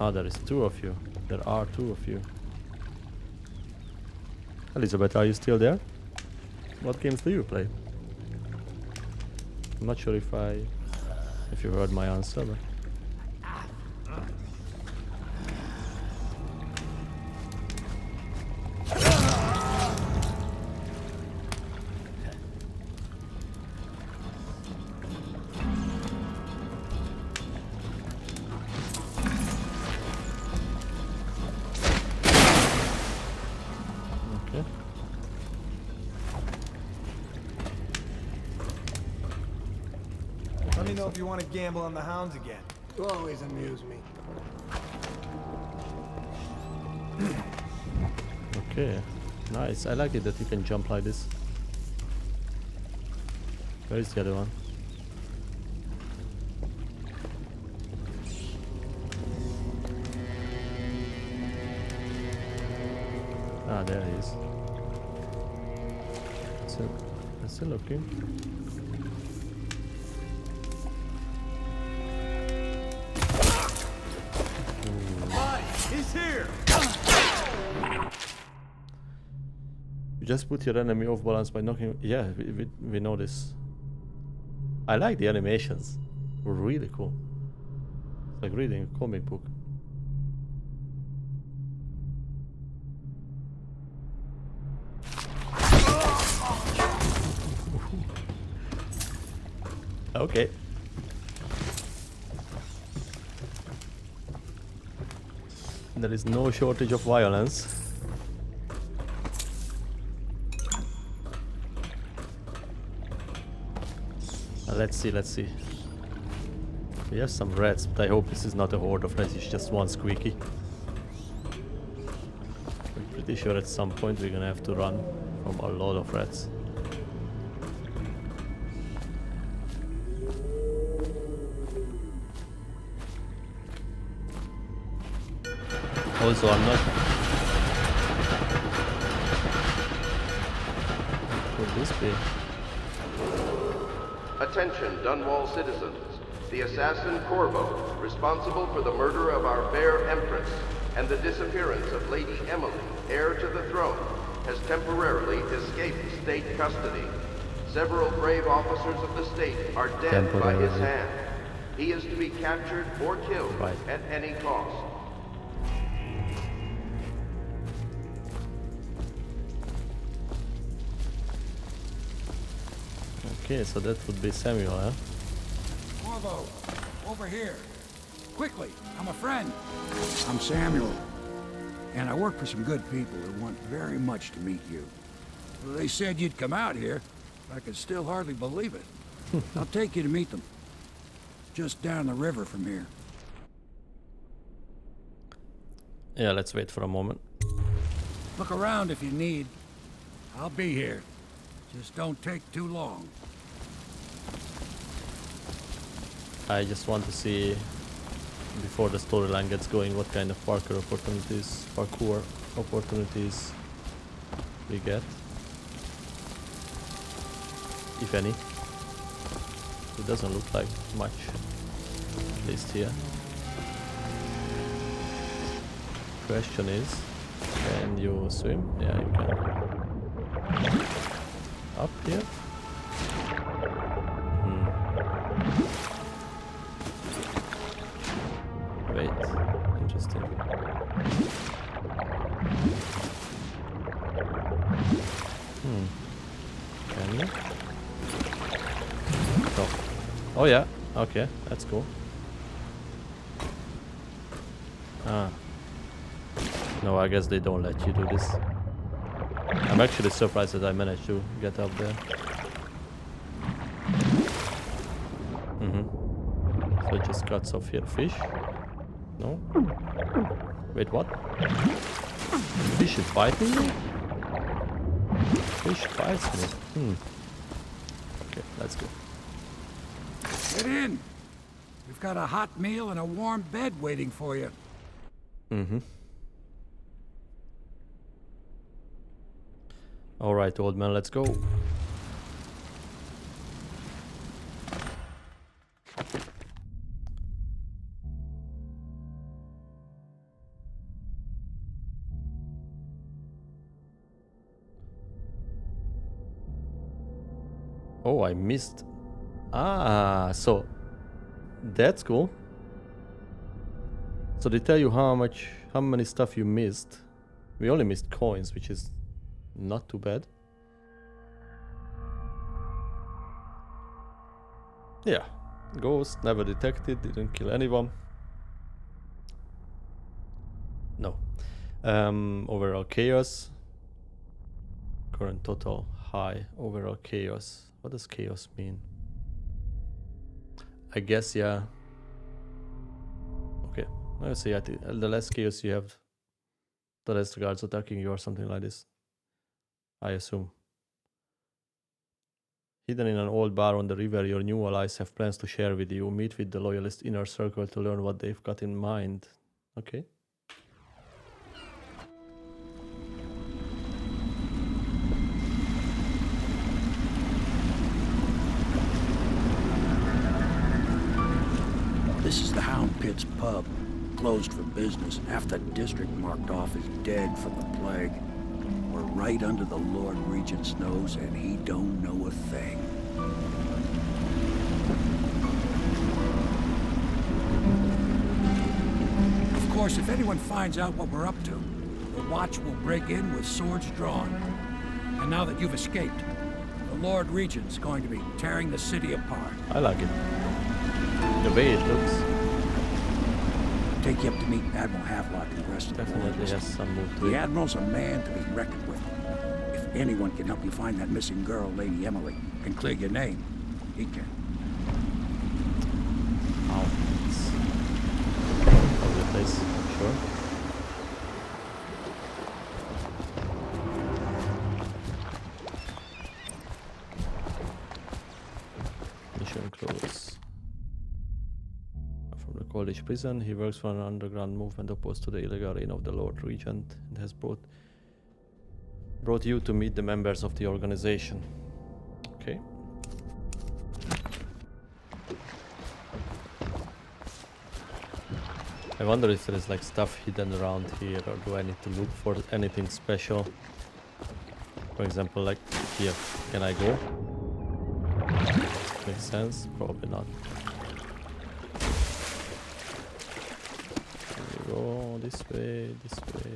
Ah, there is two of you. There are two of you. Elizabeth, are you still there? What games do you play? I'm not sure if you heard my answer, but... Let me know if you want to gamble on the hounds again. You always amuse me. Okay, nice. I like it that you can jump like this. Where is the other one? Ah, there he is. Still looking. He's here! You just put your enemy off balance by knocking... Yeah, we know this. I like the animations. Really cool. It's like reading a comic book. Okay. There is no shortage of violence. Let's see. We have some rats, but I hope this is not a horde of rats, it's just one squeaky. I'm pretty sure at some point we're gonna have to run from a lot of rats. Also, I'm not... What could this be? Attention, Dunwall citizens. The assassin Corvo, responsible for the murder of our fair Empress and the disappearance of Lady Emily, heir to the throne, has temporarily escaped state custody. Several brave officers of the state are dead by his hand. He is to be captured or killed at any cost. Okay, so that would be Samuel, huh? Corvo, over here. Quickly, I'm a friend. I'm Samuel. And I work for some good people who want very much to meet you. Well, they said you'd come out here. I could still hardly believe it. I'll take you to meet them. Just down the river from here. Yeah, let's wait for a moment. Look around if you need. I'll be here. Just don't take too long. I just want to see, before the storyline gets going, what kind of parkour opportunities we get. If any. It doesn't look like much, at least here. Question is, can you swim? Yeah, you can. Up here? Wait, interesting. Can you? Oh yeah, okay, that's cool. Ah. No, I guess they don't let you do this. I'm actually surprised that I managed to get up there. So it just cuts off here. Fish? No? Wait, what? Fish is biting me? Fish bites me. Okay, let's go. Get in! We've got a hot meal and a warm bed waiting for you. Alright, old man, let's go. Oh, I missed. Ah, so that's cool. So they tell you how many stuff you missed. We only missed coins, which is not too bad. Yeah, ghost never detected, didn't kill anyone. No. Overall chaos. Current total high. Overall chaos. What does chaos mean? I guess, yeah. Okay. Let's see. The less chaos you have, the less the guards attacking you or something like this. I assume. Hidden in an old bar on the river, your new allies have plans to share with you. Meet with the loyalist inner circle to learn what they've got in mind. Okay. This is the Hound Pits Pub, closed for business, half the district marked off as dead from the plague. We're right under the Lord Regent's nose, and he don't know a thing. Of course, if anyone finds out what we're up to, the Watch will break in with swords drawn. And now that you've escaped, the Lord Regent's going to be tearing the city apart. I like it. The way it looks. Take you up to meet Admiral Havelock and the rest of the Definitely has some move to The it. Admiral's a man to be reckoned with. If anyone can help you find that missing girl, Lady Emily, and clear your name, he can. Wow. It's all the place, I'm sure. Mission close. From the Coldridge prison, he works for an underground movement opposed to the illegal reign of the Lord Regent and has brought you to meet the members of the organization. Okay. I wonder if there is like stuff hidden around here, or do I need to look for anything special? For example, like here, can I go? Makes sense? Probably not. Can we go this way, this way?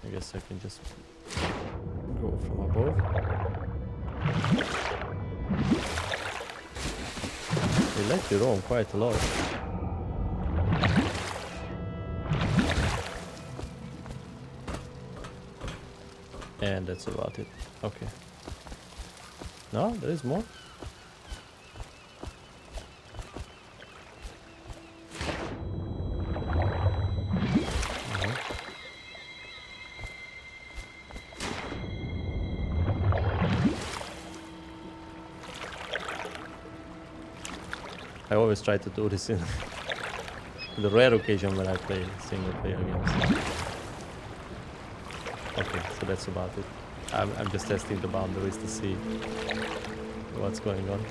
I guess I can just go from above. They like the roam quite a lot. And that's about it. Okay. No, there is more. I always try to do this in the rare occasion when I play single player games. Okay, so that's about it. I'm just testing the boundaries to see what's going on.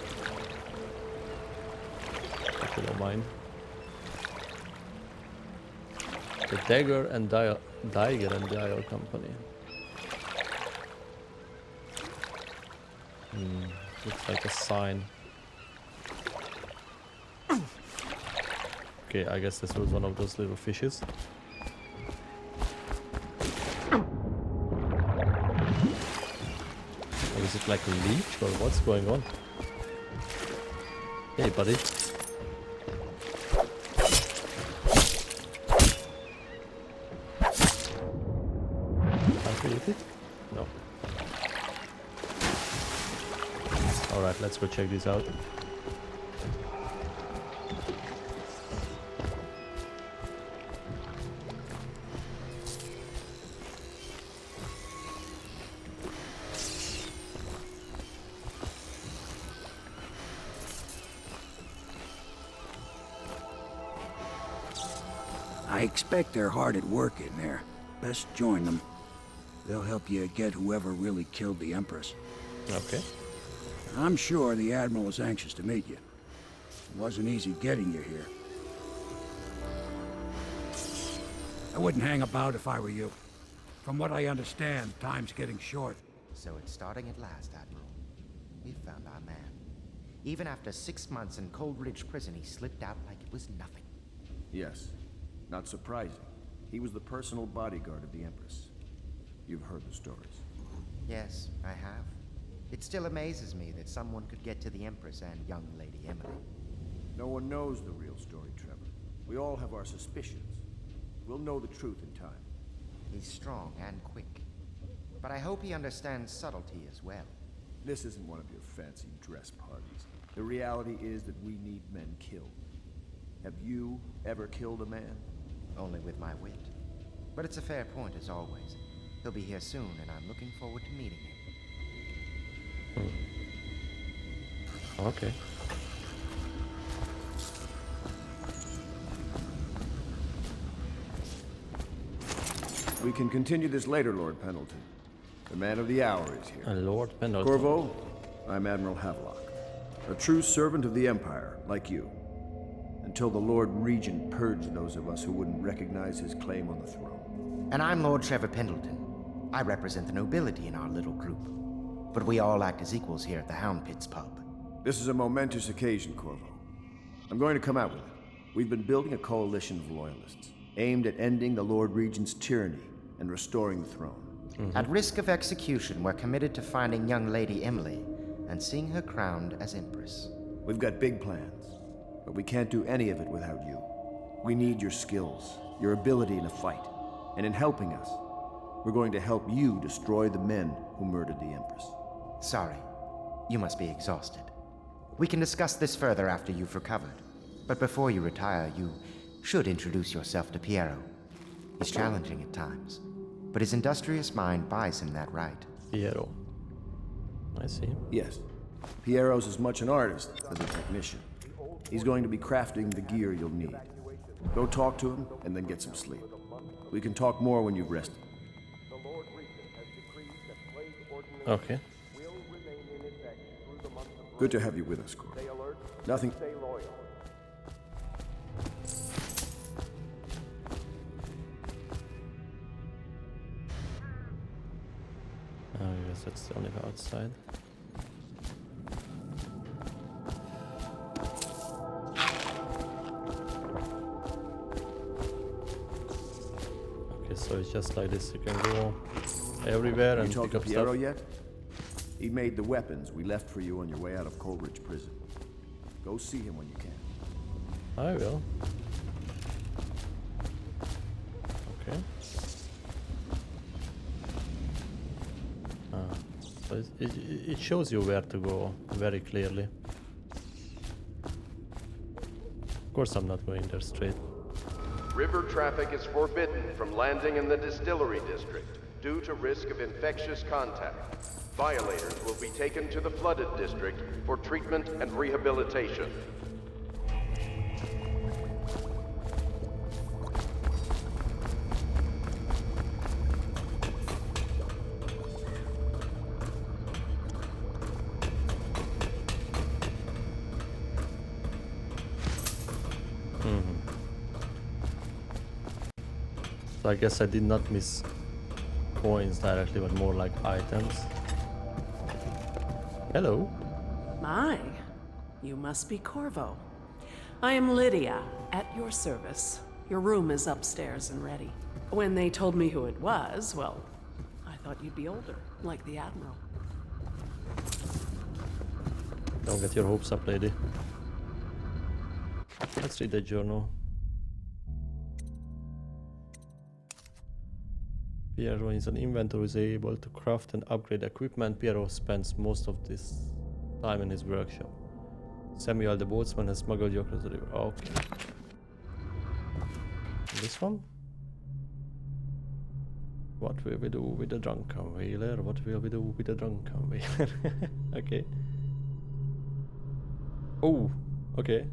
If you don't mind. The Dagger and Dial Company. Looks like a sign. Okay, I guess this was one of those little fishes. Or is it like a leech or what's going on? Hey, buddy. Can't we eat it? No. Alright, let's go check this out. I expect they're hard at work in there. Best join them. They'll help you get whoever really killed the Empress. Okay. I'm sure the Admiral is anxious to meet you. It wasn't easy getting you here. I wouldn't hang about if I were you. From what I understand, time's getting short. So it's starting at last, Admiral. we found our man. Even after 6 months in Coldridge prison, he slipped out like it was nothing. Yes. Not surprising. He was the personal bodyguard of the Empress. You've heard the stories. Yes, I have. It still amazes me that someone could get to the Empress and young Lady Emily. No one knows the real story, Trevor. We all have our suspicions. We'll know the truth in time. He's strong and quick. But I hope he understands subtlety as well. This isn't one of your fancy dress parties. The reality is that we need men killed. Have you ever killed a man? Only with my wit. But it's a fair point as always. He'll be here soon, and I'm looking forward to meeting him. Okay. We can continue this later, Lord Pendleton. The man of the hour is here. Lord Pendleton. Corvo, I'm Admiral Havelock. A true servant of the Empire, like you. Until the Lord Regent purged those of us who wouldn't recognize his claim on the throne. And I'm Lord Trevor Pendleton. I represent the nobility in our little group. But we all act as equals here at the Hound Pits Pub. This is a momentous occasion, Corvo. I'm going to come out with it. We've been building a coalition of loyalists, aimed at ending the Lord Regent's tyranny and restoring the throne. At risk of execution, we're committed to finding young Lady Emily and seeing her crowned as Empress. We've got big plans, but we can't do any of it without you. We need your skills, your ability in a fight, and in helping us, we're going to help you destroy the men who murdered the Empress. Sorry. You must be exhausted. We can discuss this further after you've recovered. But before you retire, you should introduce yourself to Piero. He's challenging at times, but his industrious mind buys him that right. Piero. I see. Yes. Piero's as much an artist as a technician. He's going to be crafting the gear you'll need. Go talk to him, and then get some sleep. We can talk more when you've rested. Okay. Good to have you with us, Corvo. Nothing... I guess that's the only outside. Okay, so it's just like this. You can go everywhere and you talked pick to up Piero stuff. yet? He made the weapons we left for you on your way out of Coldridge prison. Go see him when you can. I will. Okay. So it shows you where to go very clearly. Of course I'm not going there straight. River traffic is forbidden from landing in the distillery district due to risk of infectious contact. Violators will be taken to the flooded district for treatment and rehabilitation. So I guess I did not miss coins directly, but more like items. Hello. My, you must be Corvo. I am Lydia, at your service. Your room is upstairs and ready. When they told me who it was, well, I thought you'd be older, like the Admiral. Don't get your hopes up, lady. Let's read the journal. Piero is an inventor who is able to craft and upgrade equipment. Piero spends most of this time in his workshop. Samuel the boatsman has smuggled you across the river. Okay. This one? What will we do with the drunken whaler? What will we do with the drunken whaler? Okay. Oh, okay.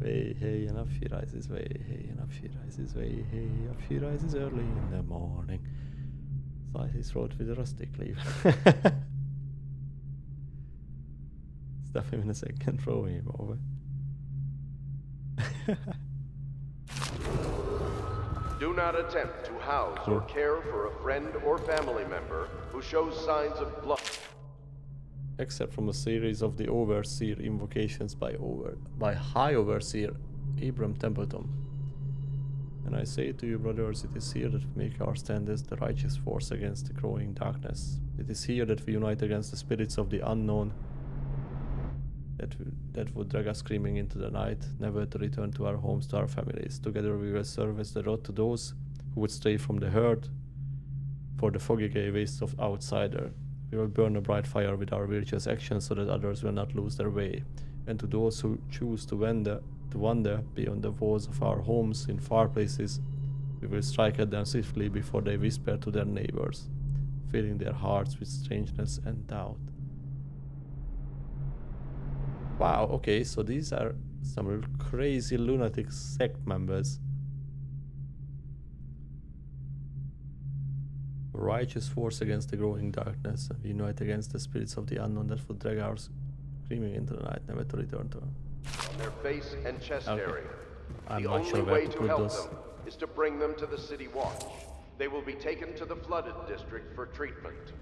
Way hey, and up she rises, way hey, and up she rises, way hey, up she rises early in the morning. Slice his throat with a rusty cleaver. Stuff him in a second, throw him over. Do not attempt to house or care for a friend or family member who shows signs of blood. except from a series of the Overseer invocations by High Overseer Abram Templeton. And I say to you, brothers, it is here that we make our stand as the righteous force against the growing darkness. It is here that we unite against the spirits of the unknown that would drag us screaming into the night, never to return to our homes, to our families. Together we will serve as the rod to those who would stray from the herd for the foggy gray wastes of outsider. We will burn a bright fire with our virtuous actions so that others will not lose their way. And to those who choose to wander beyond the walls of our homes in far places, we will strike at them swiftly before they whisper to their neighbors, filling their hearts with strangeness and doubt. Wow, okay, so these are some crazy lunatic sect members. Righteous force against the growing darkness, and we unite against the spirits of the unknown that would drag our screaming into the night, never to return to. On their face and chest Okay. area. I'm The not only sure way where to to put help those. them is to bring them to the city watch. They will be taken to the flooded district for treatment.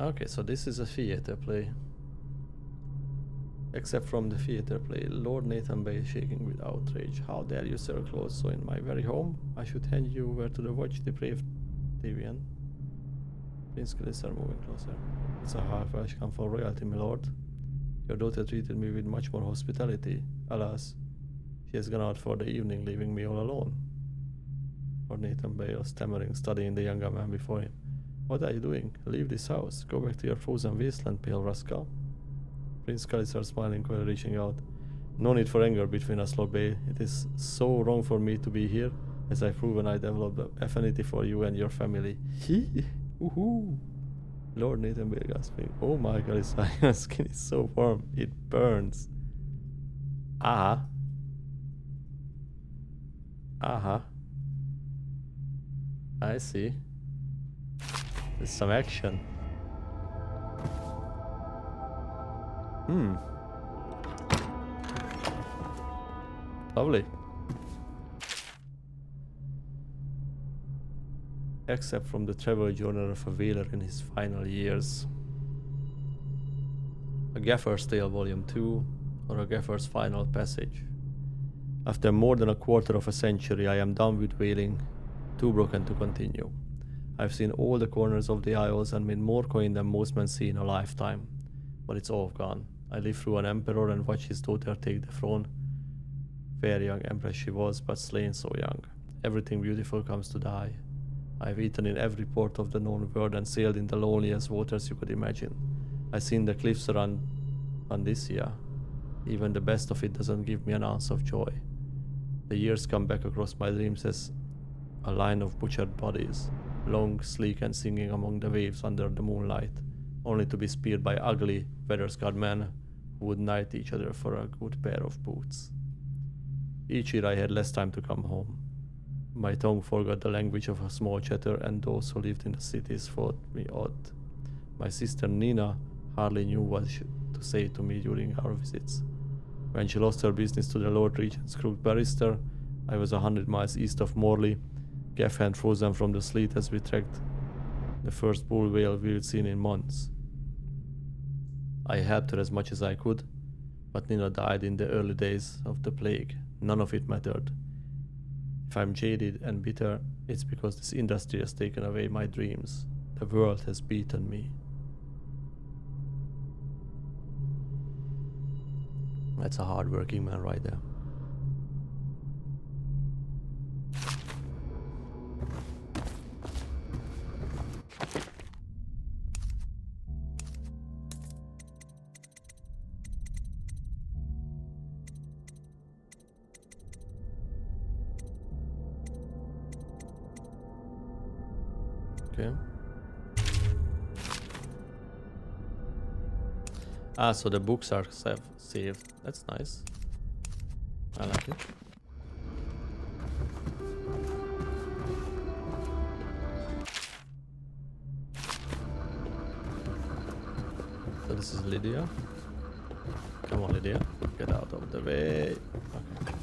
Okay, so this is a theater play. Except from the theater play, Lord Nathan Bay is shaking with outrage. How dare you, sir, close so in my very home? I should hand you over to the watch, depraved deviant. Prince Gillis are moving closer. It's a hard welcome for royalty, my lord. Your daughter treated me with much more hospitality. Alas, she has gone out for the evening, leaving me all alone. Lord Nathan Bay was stammering, studying the younger man before him. What are you doing? Leave this house. Go back to your frozen wasteland, pale rascal. Prince Kalisar smiling while reaching out. No need for anger between us, Lord Bay. It is so wrong for me to be here, as I've proven I developed an affinity for you and your family. Woohoo! Lord Nathan Bay gasping. Oh my god, your skin is so warm. It burns. Ah. Uh-huh. I see. There's some action. Lovely. Except from the travel journal of a whaler in his final years. A Gaffer's Tale Volume 2, or a Gaffer's Final Passage. After more than a quarter of a century, I am done with whaling, too broken to continue. I've seen all the corners of the Isles and made more coin than most men see in a lifetime. But it's all gone. I lived through an emperor and watched his daughter take the throne. Fair young empress she was, but slain so young. Everything beautiful comes to die. I've eaten in every port of the known world and sailed in the loneliest waters you could imagine. I've seen the cliffs around Pandisia. Even the best of it doesn't give me an ounce of joy. The years come back across my dreams as a line of butchered bodies, long, sleek and singing among the waves under the moonlight, only to be speared by ugly, weather-scarred men who would knight each other for a good pair of boots. Each year I had less time to come home. My tongue forgot the language of a small chatter, and those who lived in the cities thought me odd. My sister Nina hardly knew what to say to me during our visits. When she lost her business to the Lord Regent's crooked barrister, I was 100 miles east of Morley, gaff-hand frozen from the sleet as we tracked the first bull whale we'd seen in months. I helped her as much as I could, but Nina died in the early days of the plague. None of it mattered. If I'm jaded and bitter, it's because this industry has taken away my dreams. The world has beaten me. That's a hard-working man right there. Okay. Ah, so the books are saved. That's nice. I like it. So this is Lydia. Come on, Lydia. Get out of the way. Okay.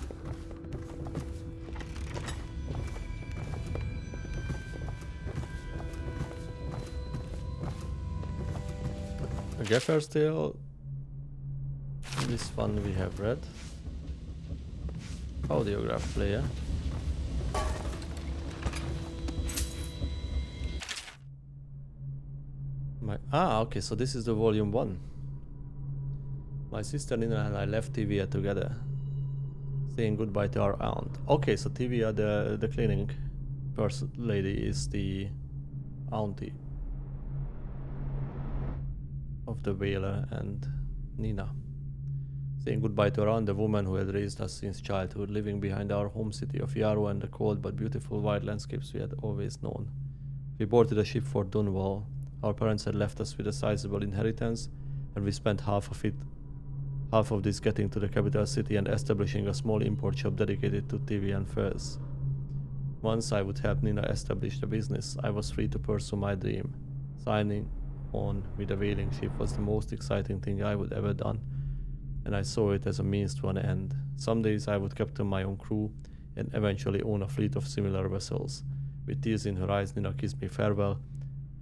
Gaffer's Tale. This one we have read. Audiograph player. Okay, so this is the volume 1. My sister Nina and I left Tivia together, saying goodbye to our aunt. Okay, so Tivia, the cleaning lady, is the auntie of the whaler and Nina. Saying goodbye to our aunt, the woman who had raised us since childhood, living behind our home city of Yarrow and the cold but beautiful wide landscapes we had always known. We boarded a ship for Dunwall. Our parents had left us with a sizable inheritance, and we spent half of this getting to the capital city and establishing a small import shop dedicated to TV and furs. Once I would help Nina establish the business, I was free to pursue my dream. Signing on with a whaling ship was the most exciting thing I would ever done, and I saw it as a means to an end. Some days I would captain my own crew and eventually own a fleet of similar vessels. With tears in her eyes, Nina kissed me farewell,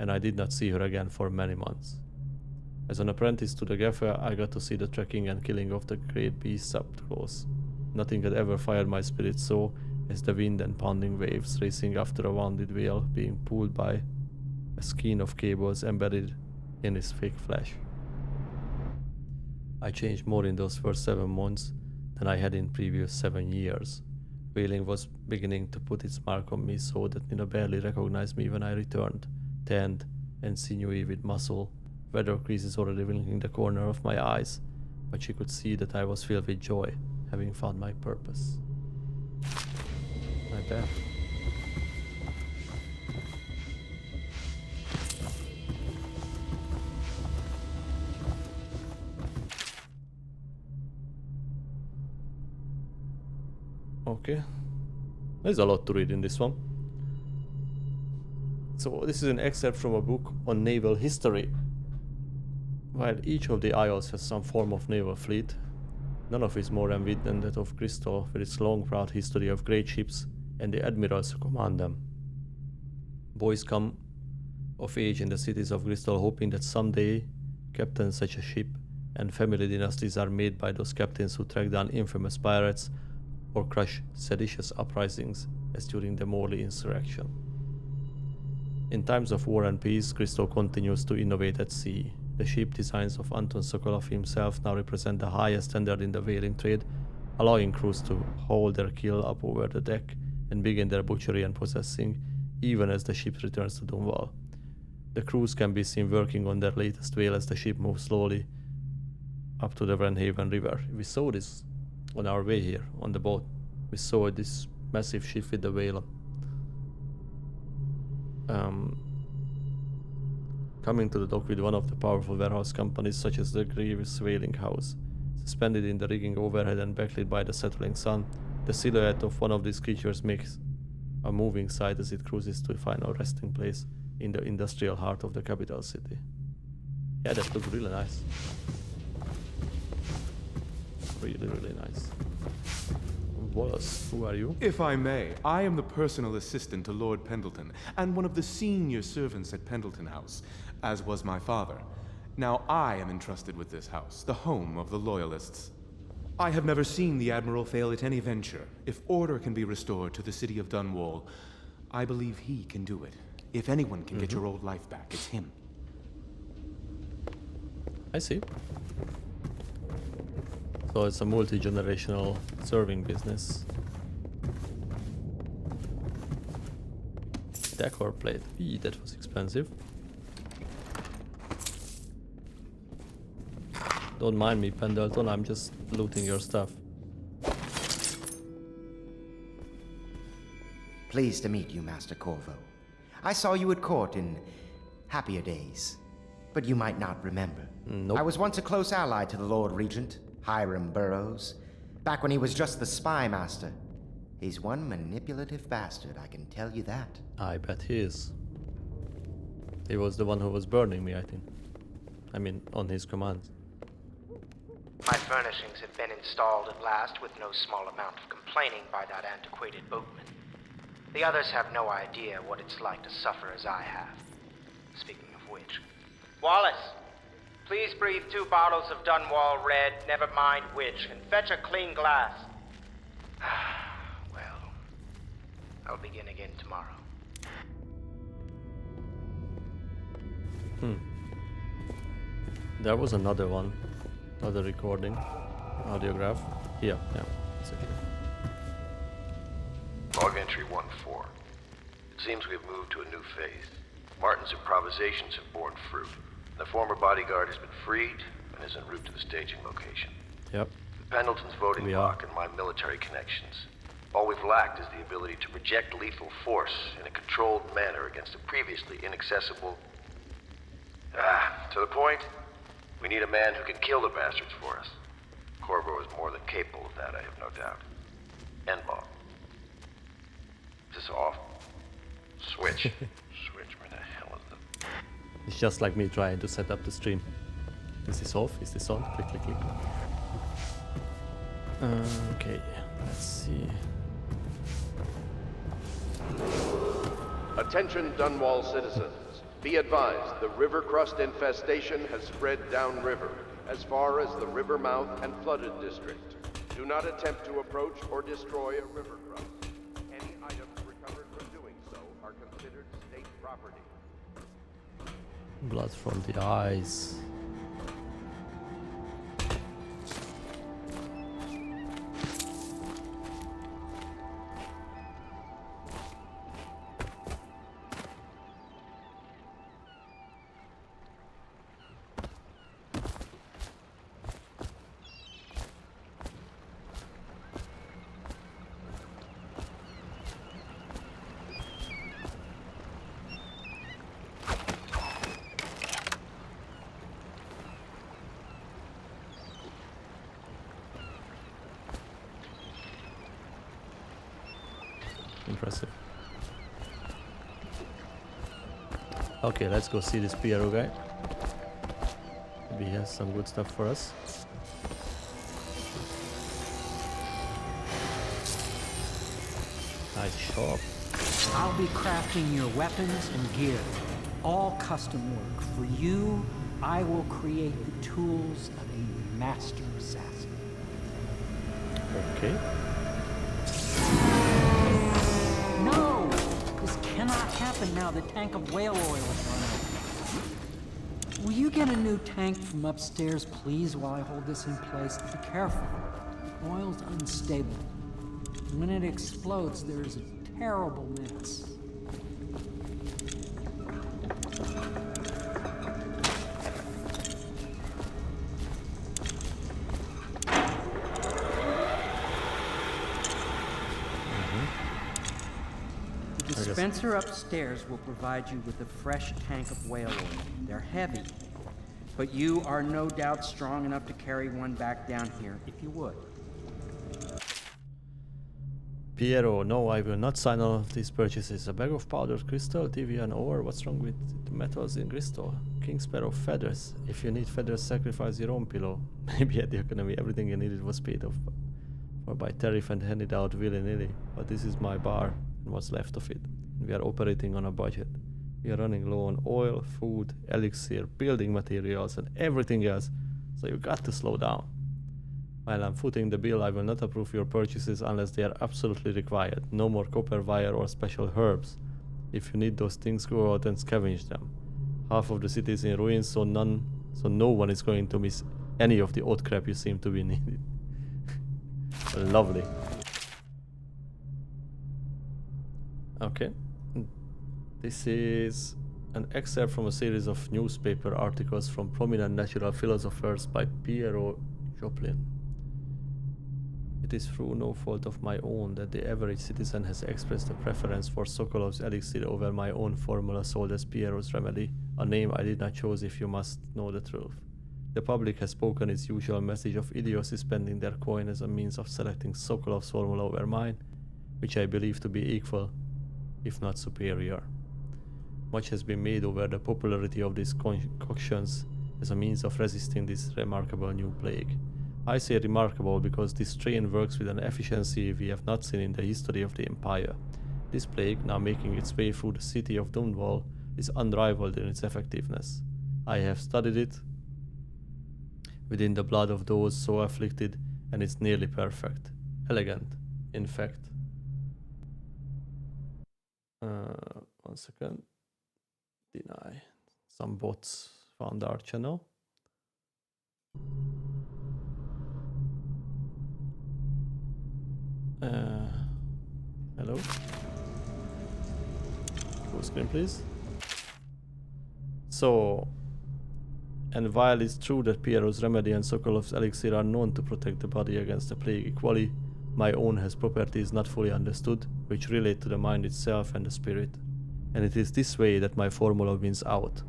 and I did not see her again for many months. As an apprentice to the gaffer, I got to see the tracking and killing of the great beasts up close. Nothing had ever fired my spirit so as the wind and pounding waves racing after a wounded whale being pulled by a skein of cables embedded in his fake flesh. I changed more in those first 7 months than I had in previous 7 years. Whaling was beginning to put its mark on me so that Nina barely recognized me when I returned, tanned and sinewy with muscle, weather creases already wrinkling the corner of my eyes, but she could see that I was filled with joy, having found my purpose. My bad. Okay. There's a lot to read in this one. So this is an excerpt from a book on naval history. While each of the isles has some form of naval fleet, none of it is more vivid than that of Crystal, with its long proud history of great ships and the admirals who command them. Boys come of age in the cities of Crystal hoping that someday captain such a ship, and family dynasties are made by those captains who track down infamous pirates or crush seditious uprisings, as during the Morley insurrection. In times of war and peace, Crystal continues to innovate at sea. The ship designs of Anton Sokolov himself now represent the highest standard in the whaling trade, allowing crews to hold their keel up over the deck and begin their butchery and processing, even as the ship returns to Dunwall. The crews can be seen working on their latest whale as the ship moves slowly up to the Wrenhaven River. We saw this on our way here, on the boat. We saw this massive ship with the whale. Coming to the dock with one of the powerful warehouse companies such as the Grievous Whaling House. Suspended in the rigging overhead and backlit by the settling sun, the silhouette of one of these creatures makes a moving sight as it cruises to find a resting place in the industrial heart of the capital city. Yeah, that looks really nice. Really, really nice. Wallace, who are you? If I may, I am the personal assistant to Lord Pendleton, and one of the senior servants at Pendleton House, as was my father. Now I am entrusted with this house, the home of the Loyalists. I have never seen the Admiral fail at any venture. If order can be restored to the city of Dunwall, I believe he can do it. If anyone can get your old life back, it's him. I see. So it's a multi-generational serving business. Decor plate. Eee, that was expensive. Don't mind me, Pendleton, I'm just looting your stuff. Pleased to meet you, Master Corvo. I saw you at court in happier days, but you might not remember. Nope. I was once a close ally to the Lord Regent, Hiram Burroughs, back when he was just the spy master. He's one manipulative bastard, I can tell you that. I bet he is. He was the one who was burning me, I think. I mean, on his commands. My furnishings have been installed at last with no small amount of complaining by that antiquated boatman. The others have no idea what it's like to suffer as I have. Speaking of which... Wallace! Please breathe 2 bottles of Dunwall Red, never mind which, and fetch a clean glass. Well, I'll begin again tomorrow. There was another one. Another recording. Audiograph. Here, yeah. Exactly. Log entry 1-4. It seems we have moved to a new phase. Martin's improvisations have borne fruit. The former bodyguard has been freed and is en route to the staging location. Yep. Pendleton's voting block and my military connections. All we've lacked is the ability to project lethal force in a controlled manner against a previously inaccessible... to the point, we need a man who can kill the bastards for us. Corvo is more than capable of that, I have no doubt. N-ball. Is this off? Switch. Switch, where the hell is it? It's just like me trying to set up the stream. Is this off? Is this on? Click, click, click. Okay, let's see. Attention Dunwall citizens. Be advised, the river crust infestation has spread downriver, as far as the river mouth and flooded district. Do not attempt to approach or destroy a river crust. Any items recovered from doing so are considered state property. Blood from the eyes. Impressive. Okay, let's go see this Piero guy. Maybe he has some good stuff for us. Nice shop. I'll be crafting your weapons and gear. All custom work. For you, I will create the tools of a master assassin. Okay. No! This cannot happen now. The tank of whale oil is run out. Will you get a new tank from upstairs, please, while I hold this in place? Be careful. Oil's unstable. When it explodes, there's a terrible mess. The dispenser upstairs will provide you with a fresh tank of whale oil. They're heavy, but you are no doubt strong enough to carry one back down here, if you would. Piero, no, I will not sign all of these purchases. A bag of powdered crystal, TV and ore. What's wrong with the metals in crystal? King Sparrow feathers. If you need feathers, sacrifice your own pillow. Maybe at the Academy everything you needed was paid off for by tariff and handed out willy-nilly. But this is my bar and what's left of it. We are operating on a budget. We are running low on oil, food, elixir, building materials and everything else. So you got to slow down. While I'm footing the bill, I will not approve your purchases unless they are absolutely required. No more copper wire or special herbs. If you need those things, go out and scavenge them. Half of the city is in ruins, so no one is going to miss any of the odd crap you seem to be needed. Lovely. Okay. This is an excerpt from a series of newspaper articles from prominent natural philosophers by Piero Joplin. It is through no fault of my own that the average citizen has expressed a preference for Sokolov's elixir over my own formula sold as Piero's remedy, a name I did not choose if you must know the truth. The public has spoken its usual message of idiocy, spending their coin as a means of selecting Sokolov's formula over mine, which I believe to be equal, if not superior. Much has been made over the popularity of these concoctions as a means of resisting this remarkable new plague. I say remarkable because this strain works with an efficiency we have not seen in the history of the Empire. This plague, now making its way through the city of Dunwall, is unrivaled in its effectiveness. I have studied it within the blood of those so afflicted, and it's nearly perfect. Elegant, in fact. 1 second. Deny. Some bots found our channel. Hello? Full screen, please. So, and while it's true that Piero's remedy and Sokolov's elixir are known to protect the body against the plague equally, my own has properties not fully understood, which relate to the mind itself and the spirit. And it is this way that my formula wins out.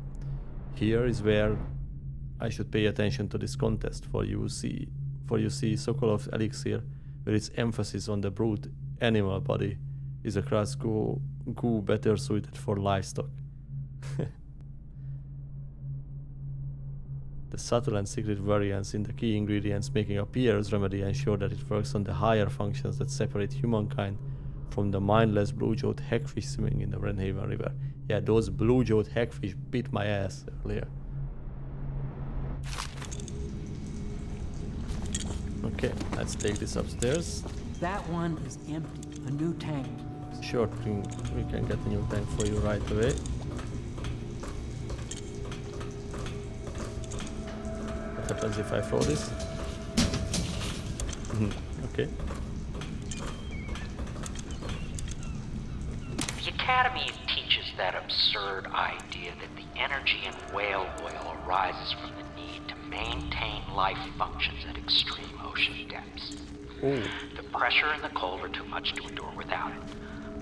Here is where I should pay attention to this contest, for you see Sokolov's elixir, with its emphasis on the brute animal body, is a crass goo better suited for livestock. The subtle and secret variance in the key ingredients making up Pierre's remedy ensure that it works on the higher functions that separate humankind from the mindless blue-jawed hagfish swimming in the Wrenhaven River. Yeah, those blue-jawed hagfish bit my ass earlier. Okay, let's take this upstairs. That one is empty. A new tank. Sure, we can get a new tank for you right away. What happens if I throw this? Okay. The Academy teaches that absurd idea that the energy in whale oil arises from the need to maintain life functions at extreme ocean depths. Ooh. The pressure and the cold are too much to endure without it.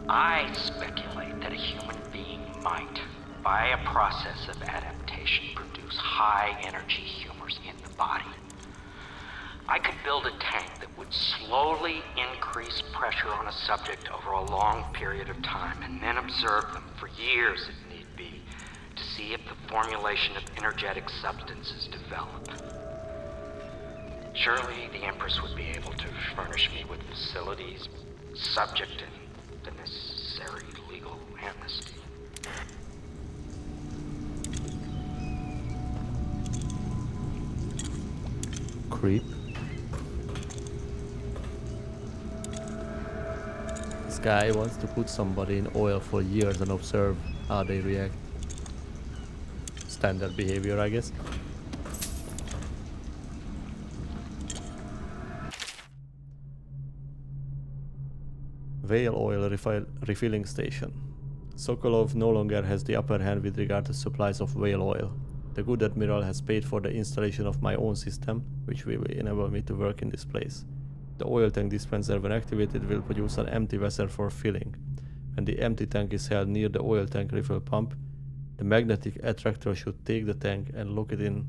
I speculate that a human being might, by a process of adaptation, produce high-energy humors in the body. I could build a tank that would slowly increase pressure on a subject over a long period of time, and then observe them for years if need be, to see if the formulation of energetic substances develop. Surely the Empress would be able to furnish me with facilities, subject and the necessary legal amnesty. Creep. This guy wants to put somebody in oil for years and observe how they react. Standard behavior, I guess. Whale oil refilling station. Sokolov no longer has the upper hand with regard to supplies of whale oil. The good admiral has paid for the installation of my own system, which will enable me to work in this place. The oil tank dispenser, when activated, will produce an empty vessel for filling. When the empty tank is held near the oil tank refill pump, the magnetic attractor should take the tank and lock it in the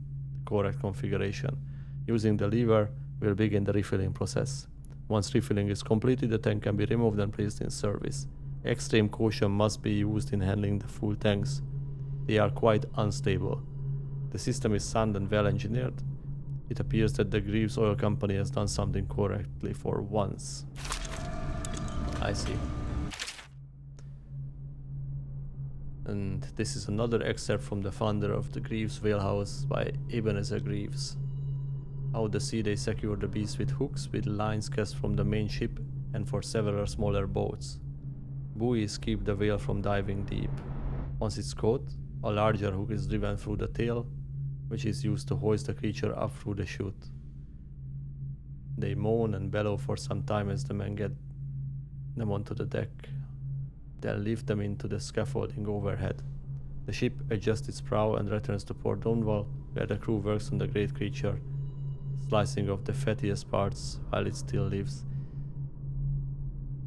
correct configuration. Using the lever, we'll begin the refilling process. Once refilling is completed, the tank can be removed and placed in service. Extreme caution must be used in handling the full tanks. They are quite unstable. The system is sound and well engineered. It appears that the Greaves Oil Company has done something correctly for once. I see. And this is another excerpt from the founder of the Greaves Whalehouse by Ebenezer Greaves. Out the sea they secure the beast with hooks with lines cast from the main ship and for several smaller boats. Buoys keep the whale from diving deep. Once it's caught, a larger hook is driven through the tail, which is used to hoist the creature up through the chute. They moan and bellow for some time as the men get them onto the deck. They'll lift them into the scaffolding overhead. The ship adjusts its prow and returns to Port Donwell, where the crew works on the great creature, slicing off the fattiest parts while it still lives.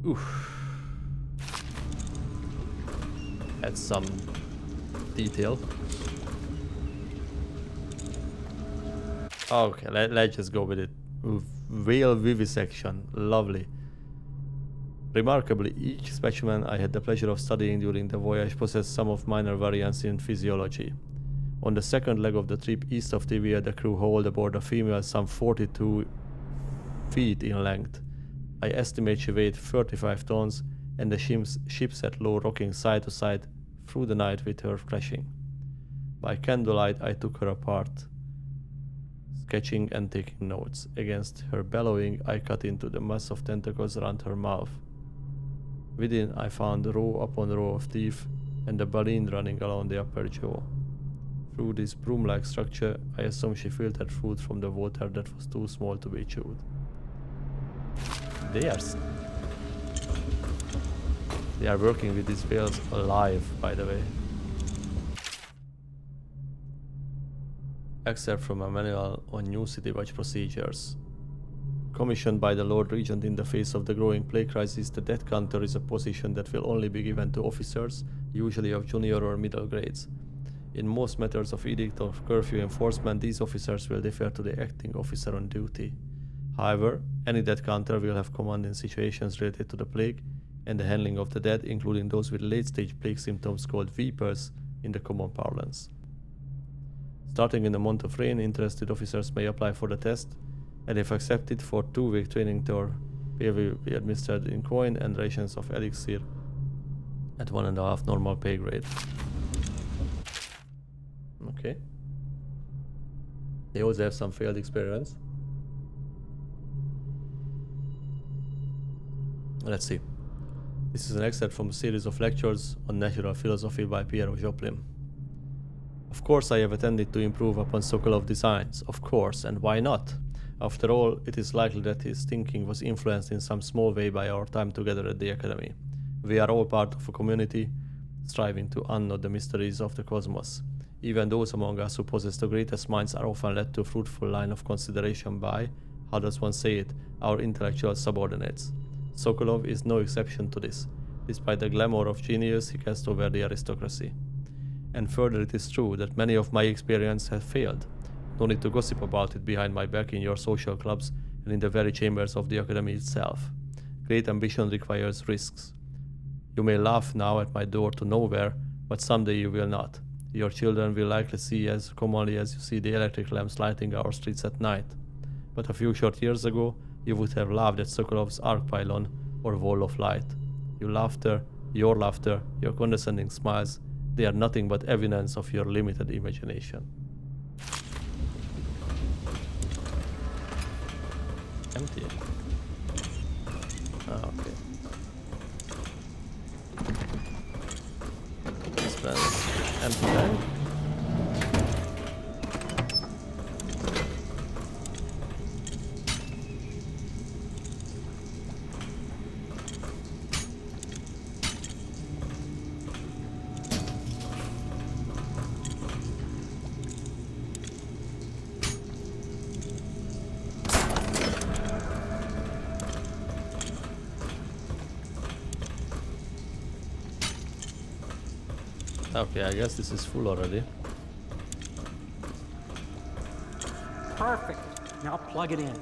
Oof. That's some detail. Okay, let's just go with it. Whale vivisection, lovely. Remarkably, each specimen I had the pleasure of studying during the voyage possessed some of minor variance in physiology. On the second leg of the trip east of Tivia, the crew hauled aboard a female some 42 feet in length. I estimate she weighed 35 tons, and the ship sat low, rocking side to side through the night with her crashing. By candlelight, I took her apart. sketching and taking notes. Against her bellowing, I cut into the mass of tentacles around her mouth. Within, I found row upon row of teeth and a baleen running along the upper jaw. Through this broom-like structure, I assume she filtered food from the water that was too small to be chewed. They are working with these whales alive, by the way. Except from a manual on new City Watch procedures. Commissioned by the Lord Regent in the face of the growing plague crisis, the death counter is a position that will only be given to officers, usually of junior or middle grades. In most matters of edict or curfew enforcement, these officers will defer to the acting officer on duty. However, any death counter will have command in situations related to the plague and the handling of the dead, including those with late-stage plague symptoms called vapors in the common parlance. Starting in the month of rain, interested officers may apply for the test, and if accepted, for 2-week training tour, pay will be administered in coin and rations of elixir at 1.5 normal pay grade. Okay. They also have some failed experience. Let's see. This is an excerpt from a series of lectures on natural philosophy by Piero Joplin. Of course I have attended to improve upon Sokolov designs, of course, and why not? After all, it is likely that his thinking was influenced in some small way by our time together at the Academy. We are all part of a community, striving to unknow the mysteries of the cosmos. Even those among us who possess the greatest minds are often led to a fruitful line of consideration by, how does one say it, our intellectual subordinates. Sokolov is no exception to this, despite the glamour of genius he cast over the aristocracy. And further, it is true that many of my experiences have failed. No need to gossip about it behind my back in your social clubs and in the very chambers of the Academy itself. Great ambition requires risks. You may laugh now at my door to nowhere, but someday you will not. Your children will likely see as commonly as you see the electric lamps lighting our streets at night. But a few short years ago, you would have laughed at Sokolov's arc pylon or wall of light. Your laughter, your condescending smiles, they are nothing but evidence of your limited imagination. Empty. Ah, okay. Dispense. Empty tank. Okay, I guess this is full already. Perfect. Now plug it in.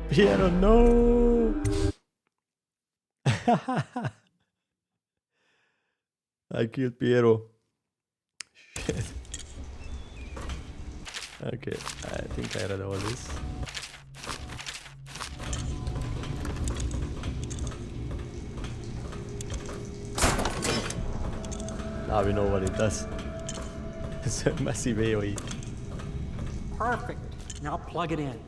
Piero, no! I killed Piero. Shit. Okay, I think I read all this. Now we know what it does. It's a massive AoE. Perfect. Now plug it in.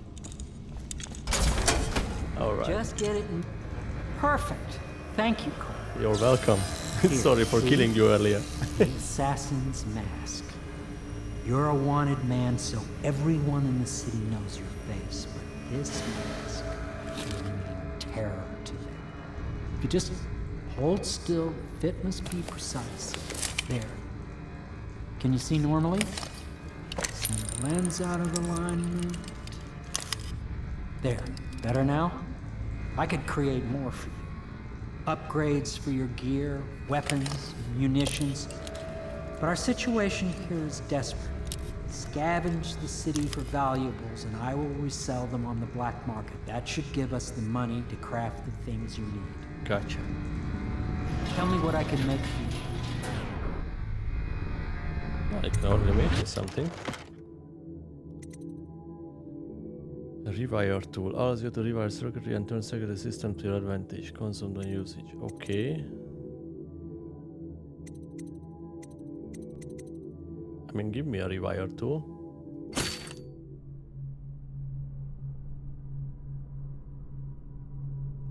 Alright. Just get it in. Perfect. Thank you, Cole. You're welcome. Sorry for see? killing you earlier. The assassin's mask. You're a wanted man, so everyone in the city knows your face. But this mask will mean terror to them. If you just hold still, the fit must be precise. There. Can you see normally? Send the lens out of alignment. There. Better now? I could create more for you. Upgrades for your gear, weapons, munitions. But our situation here is desperate. Scavenge the city for valuables and I will resell them on the black market. That should give us the money to craft the things you need. Gotcha. Tell me what I can make for you. I can already make you something. A rewire tool allows you to rewire circuitry and turn circuit system to your advantage. Consumed on usage. Okay. mean, give me a rewire too.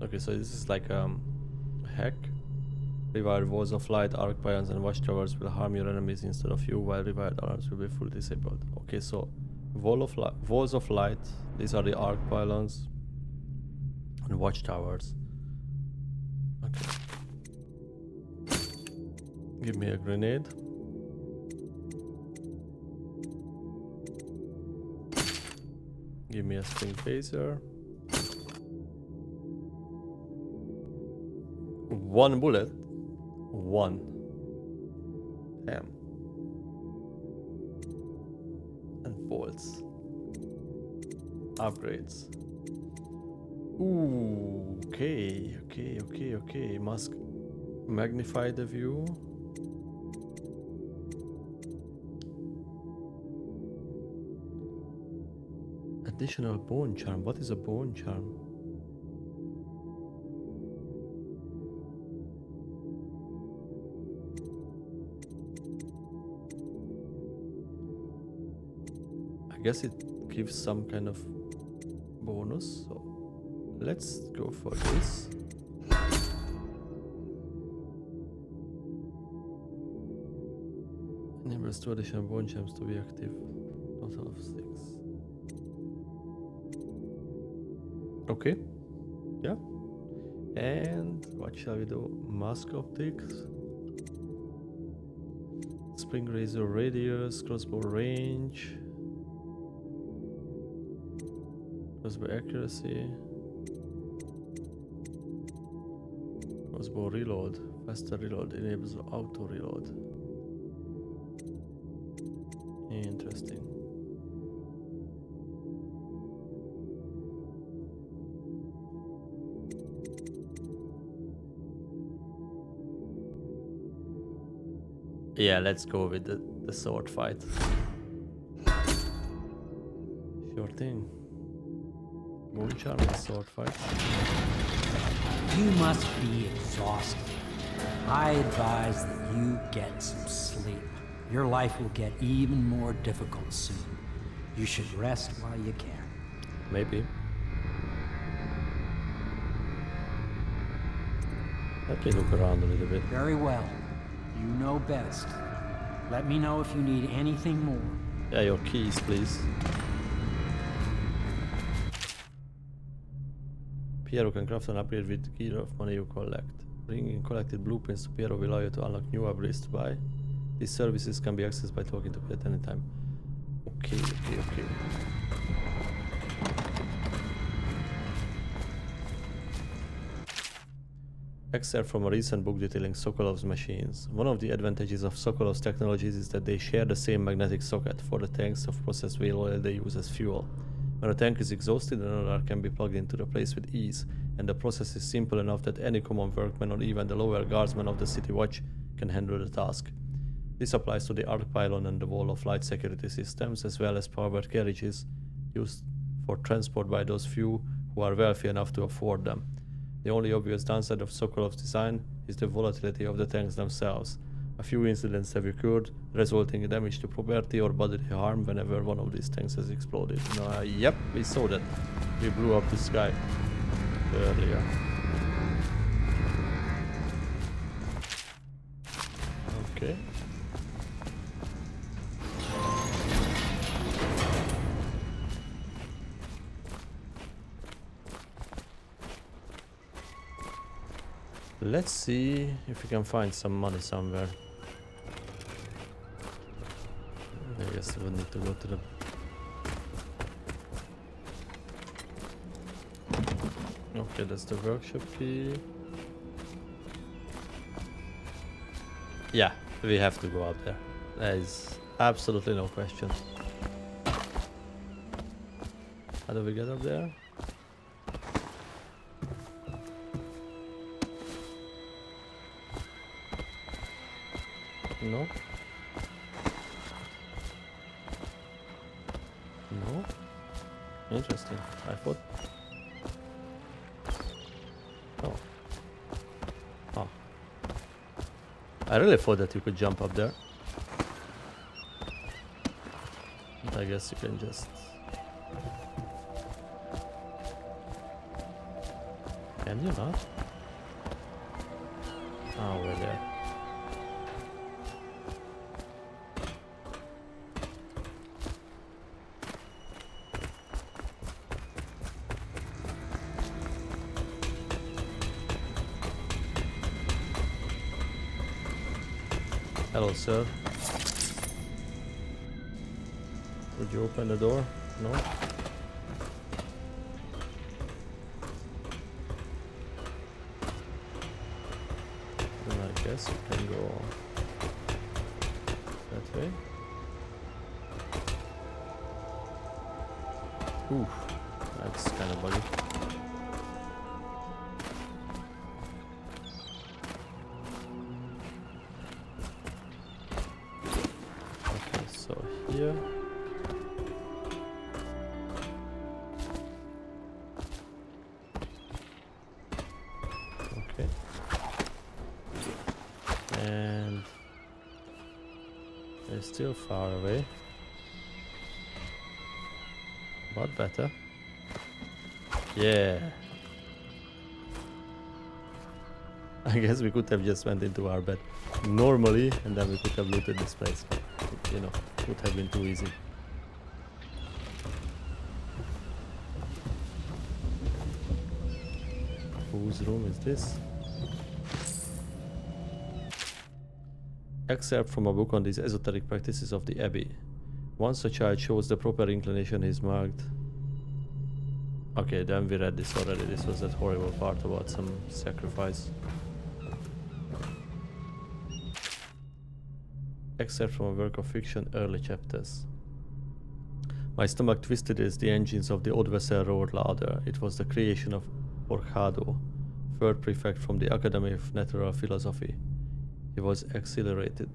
Okay, so this is like hack. Rewired walls of light, arc pylons, and watchtowers will harm your enemies instead of you, while rewired alarms will be fully disabled. Okay, so walls of light. These are the arc pylons and watchtowers. Okay. Give me a grenade. Give me a string phaser. One bullet. One. Damn. And bolts. Upgrades. Ooh, okay. Must magnify the view. Additional bone charm. What is a bone charm? I guess it gives some kind of bonus, so let's go for this. Enables 2 additional bone charms to be active. Total of 6. Okay. Yeah. And what shall we do? Mask optics. Spring razor radius, crossbow range. Crossbow accuracy. Crossbow reload. Faster reload enables auto reload. Interesting. Yeah, let's go with the sword fight. Sure thing. Bone charm and sword fight. You must be exhausted. I advise that you get some sleep. Your life will get even more difficult soon. You should rest while you can. Maybe. Let me look around a little bit. Very well. You know best. Let me know if you need anything more. Yeah, your keys, please. Piero can craft an upgrade with gear of money you collect. Bringing collected blueprints to Piero will allow you to unlock new upgrades to buy. These services can be accessed by talking to Piero at any time. Okay. Excerpt from a recent book detailing Sokolov's machines. One of the advantages of Sokolov's technologies is that they share the same magnetic socket for the tanks of processed whale oil they use as fuel. When a tank is exhausted, another can be plugged into the place with ease, and the process is simple enough that any common workman or even the lower guardsman of the city watch can handle the task. This applies to the arc pylon and the wall of light security systems, as well as powered carriages used for transport by those few who are wealthy enough to afford them. The only obvious downside of Sokolov's design is the volatility of the tanks themselves. A few incidents have occurred, resulting in damage to property or bodily harm whenever one of these tanks has exploded. Yep, we saw that. We blew up this guy earlier. Okay. Let's see if we can find some money somewhere. I guess we need to go to the... Okay, that's the workshop key. Yeah, we have to go up there. There is absolutely no question. How do we get up there? No. No. Interesting. I thought. Oh. Oh. I really thought that you could jump up there. I guess you can just... Can you not? Oh, we're there. Hello, sir. Would you open the door? No? Then I guess you can go that way. Ooh, that's kind of buggy. Okay, so here. Okay. And they're still far away. But better. Yeah. I guess we could have just went into our bed normally and then we could have looted this place. But, you know, it would have been too easy. Whose room is this? Excerpt from a book on these esoteric practices of the Abbey. Once a child shows the proper inclination, he is marked. Okay, then we read this already. This was that horrible part about some sacrifice. Excerpt from a work of fiction, early chapters. My stomach twisted as the engines of the old vessel roared louder. It was the creation of Orcado, third prefect from the Academy of Natural Philosophy. He was exhilarated,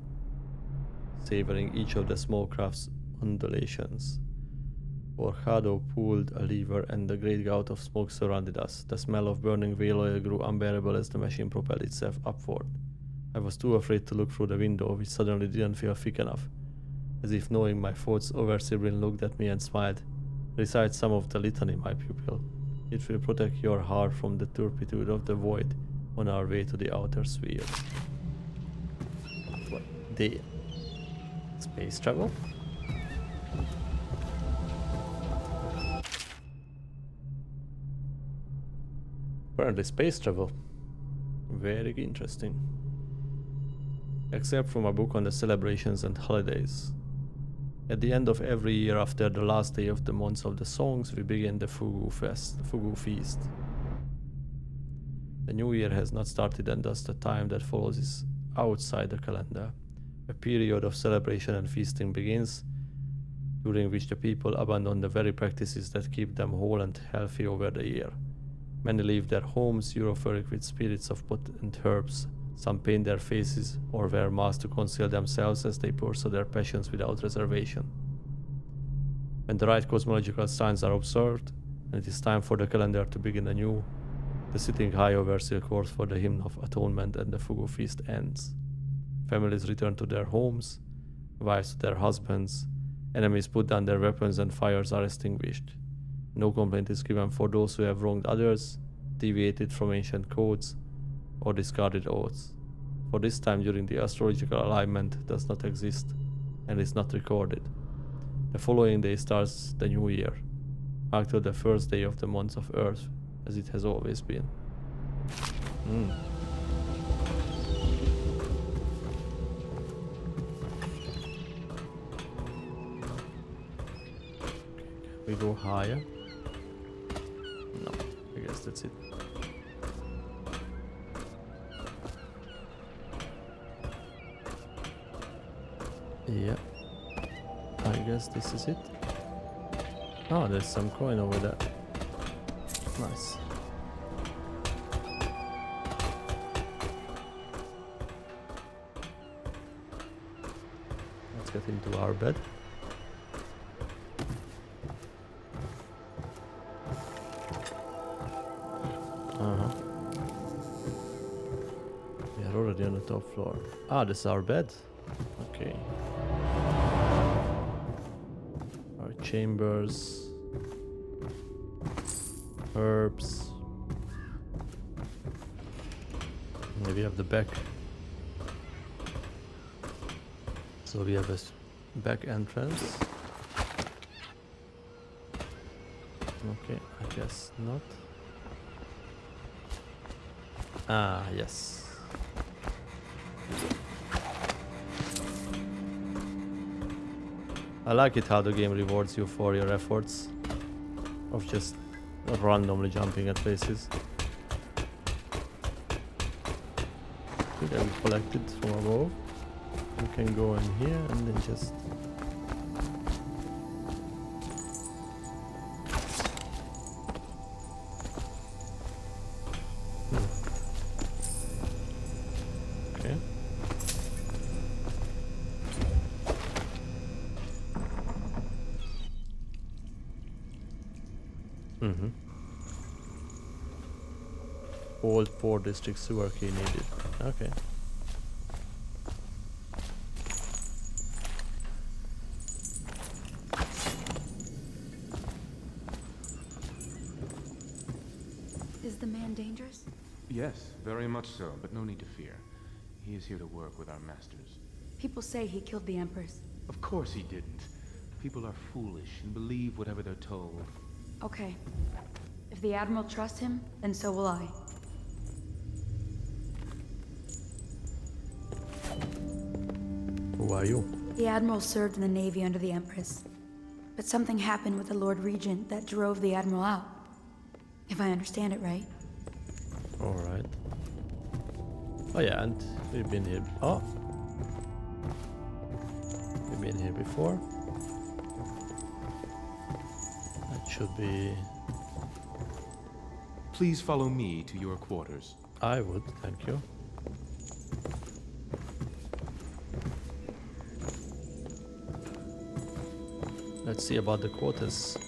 savoring each of the small craft's undulations. Orcado pulled a lever and a great gout of smoke surrounded us. The smell of burning whale oil grew unbearable as the machine propelled itself upward. I was too afraid to look through the window, which suddenly didn't feel thick enough. As if knowing my thoughts, Oversibrin looked at me and smiled. Recite some of the litany, my pupil. It will protect your heart from the turpitude of the void on our way to the outer sphere. What? The space travel? Apparently space travel. Very interesting. Except from a book on the celebrations and holidays. At the end of every year after the last day of the month of the songs, we begin the Fugu Feast. The new year has not started and thus the time that follows is outside the calendar. A period of celebration and feasting begins, during which the people abandon the very practices that keep them whole and healthy over the year. Many leave their homes, euphoric with spirits of pot and herbs. Some paint their faces or wear masks to conceal themselves as they pursue their passions without reservation. When the right cosmological signs are observed, and it is time for the calendar to begin anew, the sitting high overseer calls for the hymn of atonement and the Fugu feast ends. Families return to their homes, wives to their husbands, enemies put down their weapons and fires are extinguished. No complaint is given for those who have wronged others, deviated from ancient codes, or discarded oaths. For this time during the astrological alignment does not exist and is not recorded. The following day starts the new year, marked till the first day of the month of Earth, as it has always been. We go higher? No, I guess that's it. Yeah, I guess this is it. Oh, there's some coin over there. Nice. Let's get into our bed. We are already on the top floor. Ah, this is our bed. Okay. chambers, herbs. Maybe have the back. So we have a back entrance. Okay, I guess not. Ah, yes. I like it how the game rewards you for your efforts of just randomly jumping at places. I think I will collect it from above. You can go in here and then just... Okay. Old Port District sewer key needed. Okay. Is the man dangerous? Yes, very much so, but no need to fear. He is here to work with our masters. People say he killed the Empress. Of course he didn't. People are foolish and believe whatever they're told. Okay. If the Admiral trusts him, then so will I. Who are you? The Admiral served in the Navy under the Empress. But something happened with the Lord Regent that drove the Admiral out. If I understand it right. Alright. Oh yeah, and we've been here. Oh! We've been here before. That should be... Please follow me to your quarters. I would, thank you. Let's see about the quarters.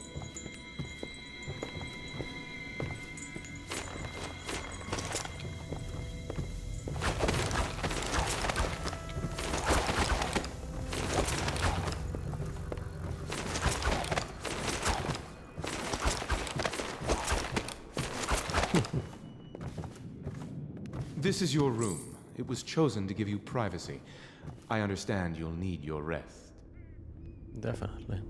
This is your room. It was chosen to give you privacy. I understand you'll need your rest. Definitely.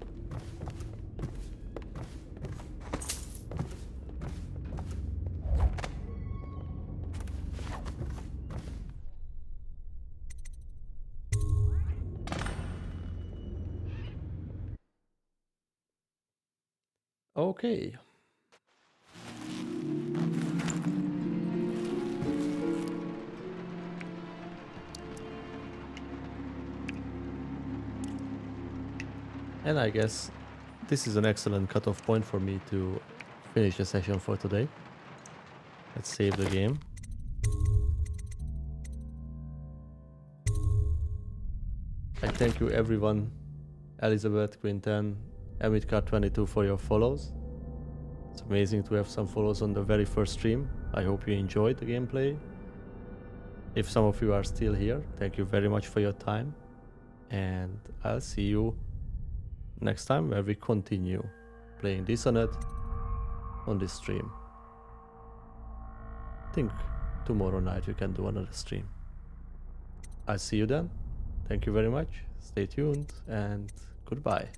Okay. And I guess this is an excellent cutoff point for me to finish the session for today. Let's save the game. I thank you everyone, Elizabeth, Quinten, Emitcar22 for your follows. It's amazing to have some follows on the very first stream. I hope you enjoyed the gameplay. If some of you are still here, thank you very much for your time. And I'll see you next time where we continue playing Dishonored on this stream. I think tomorrow night we can do another stream. I'll see you then. Thank you very much. Stay tuned and goodbye.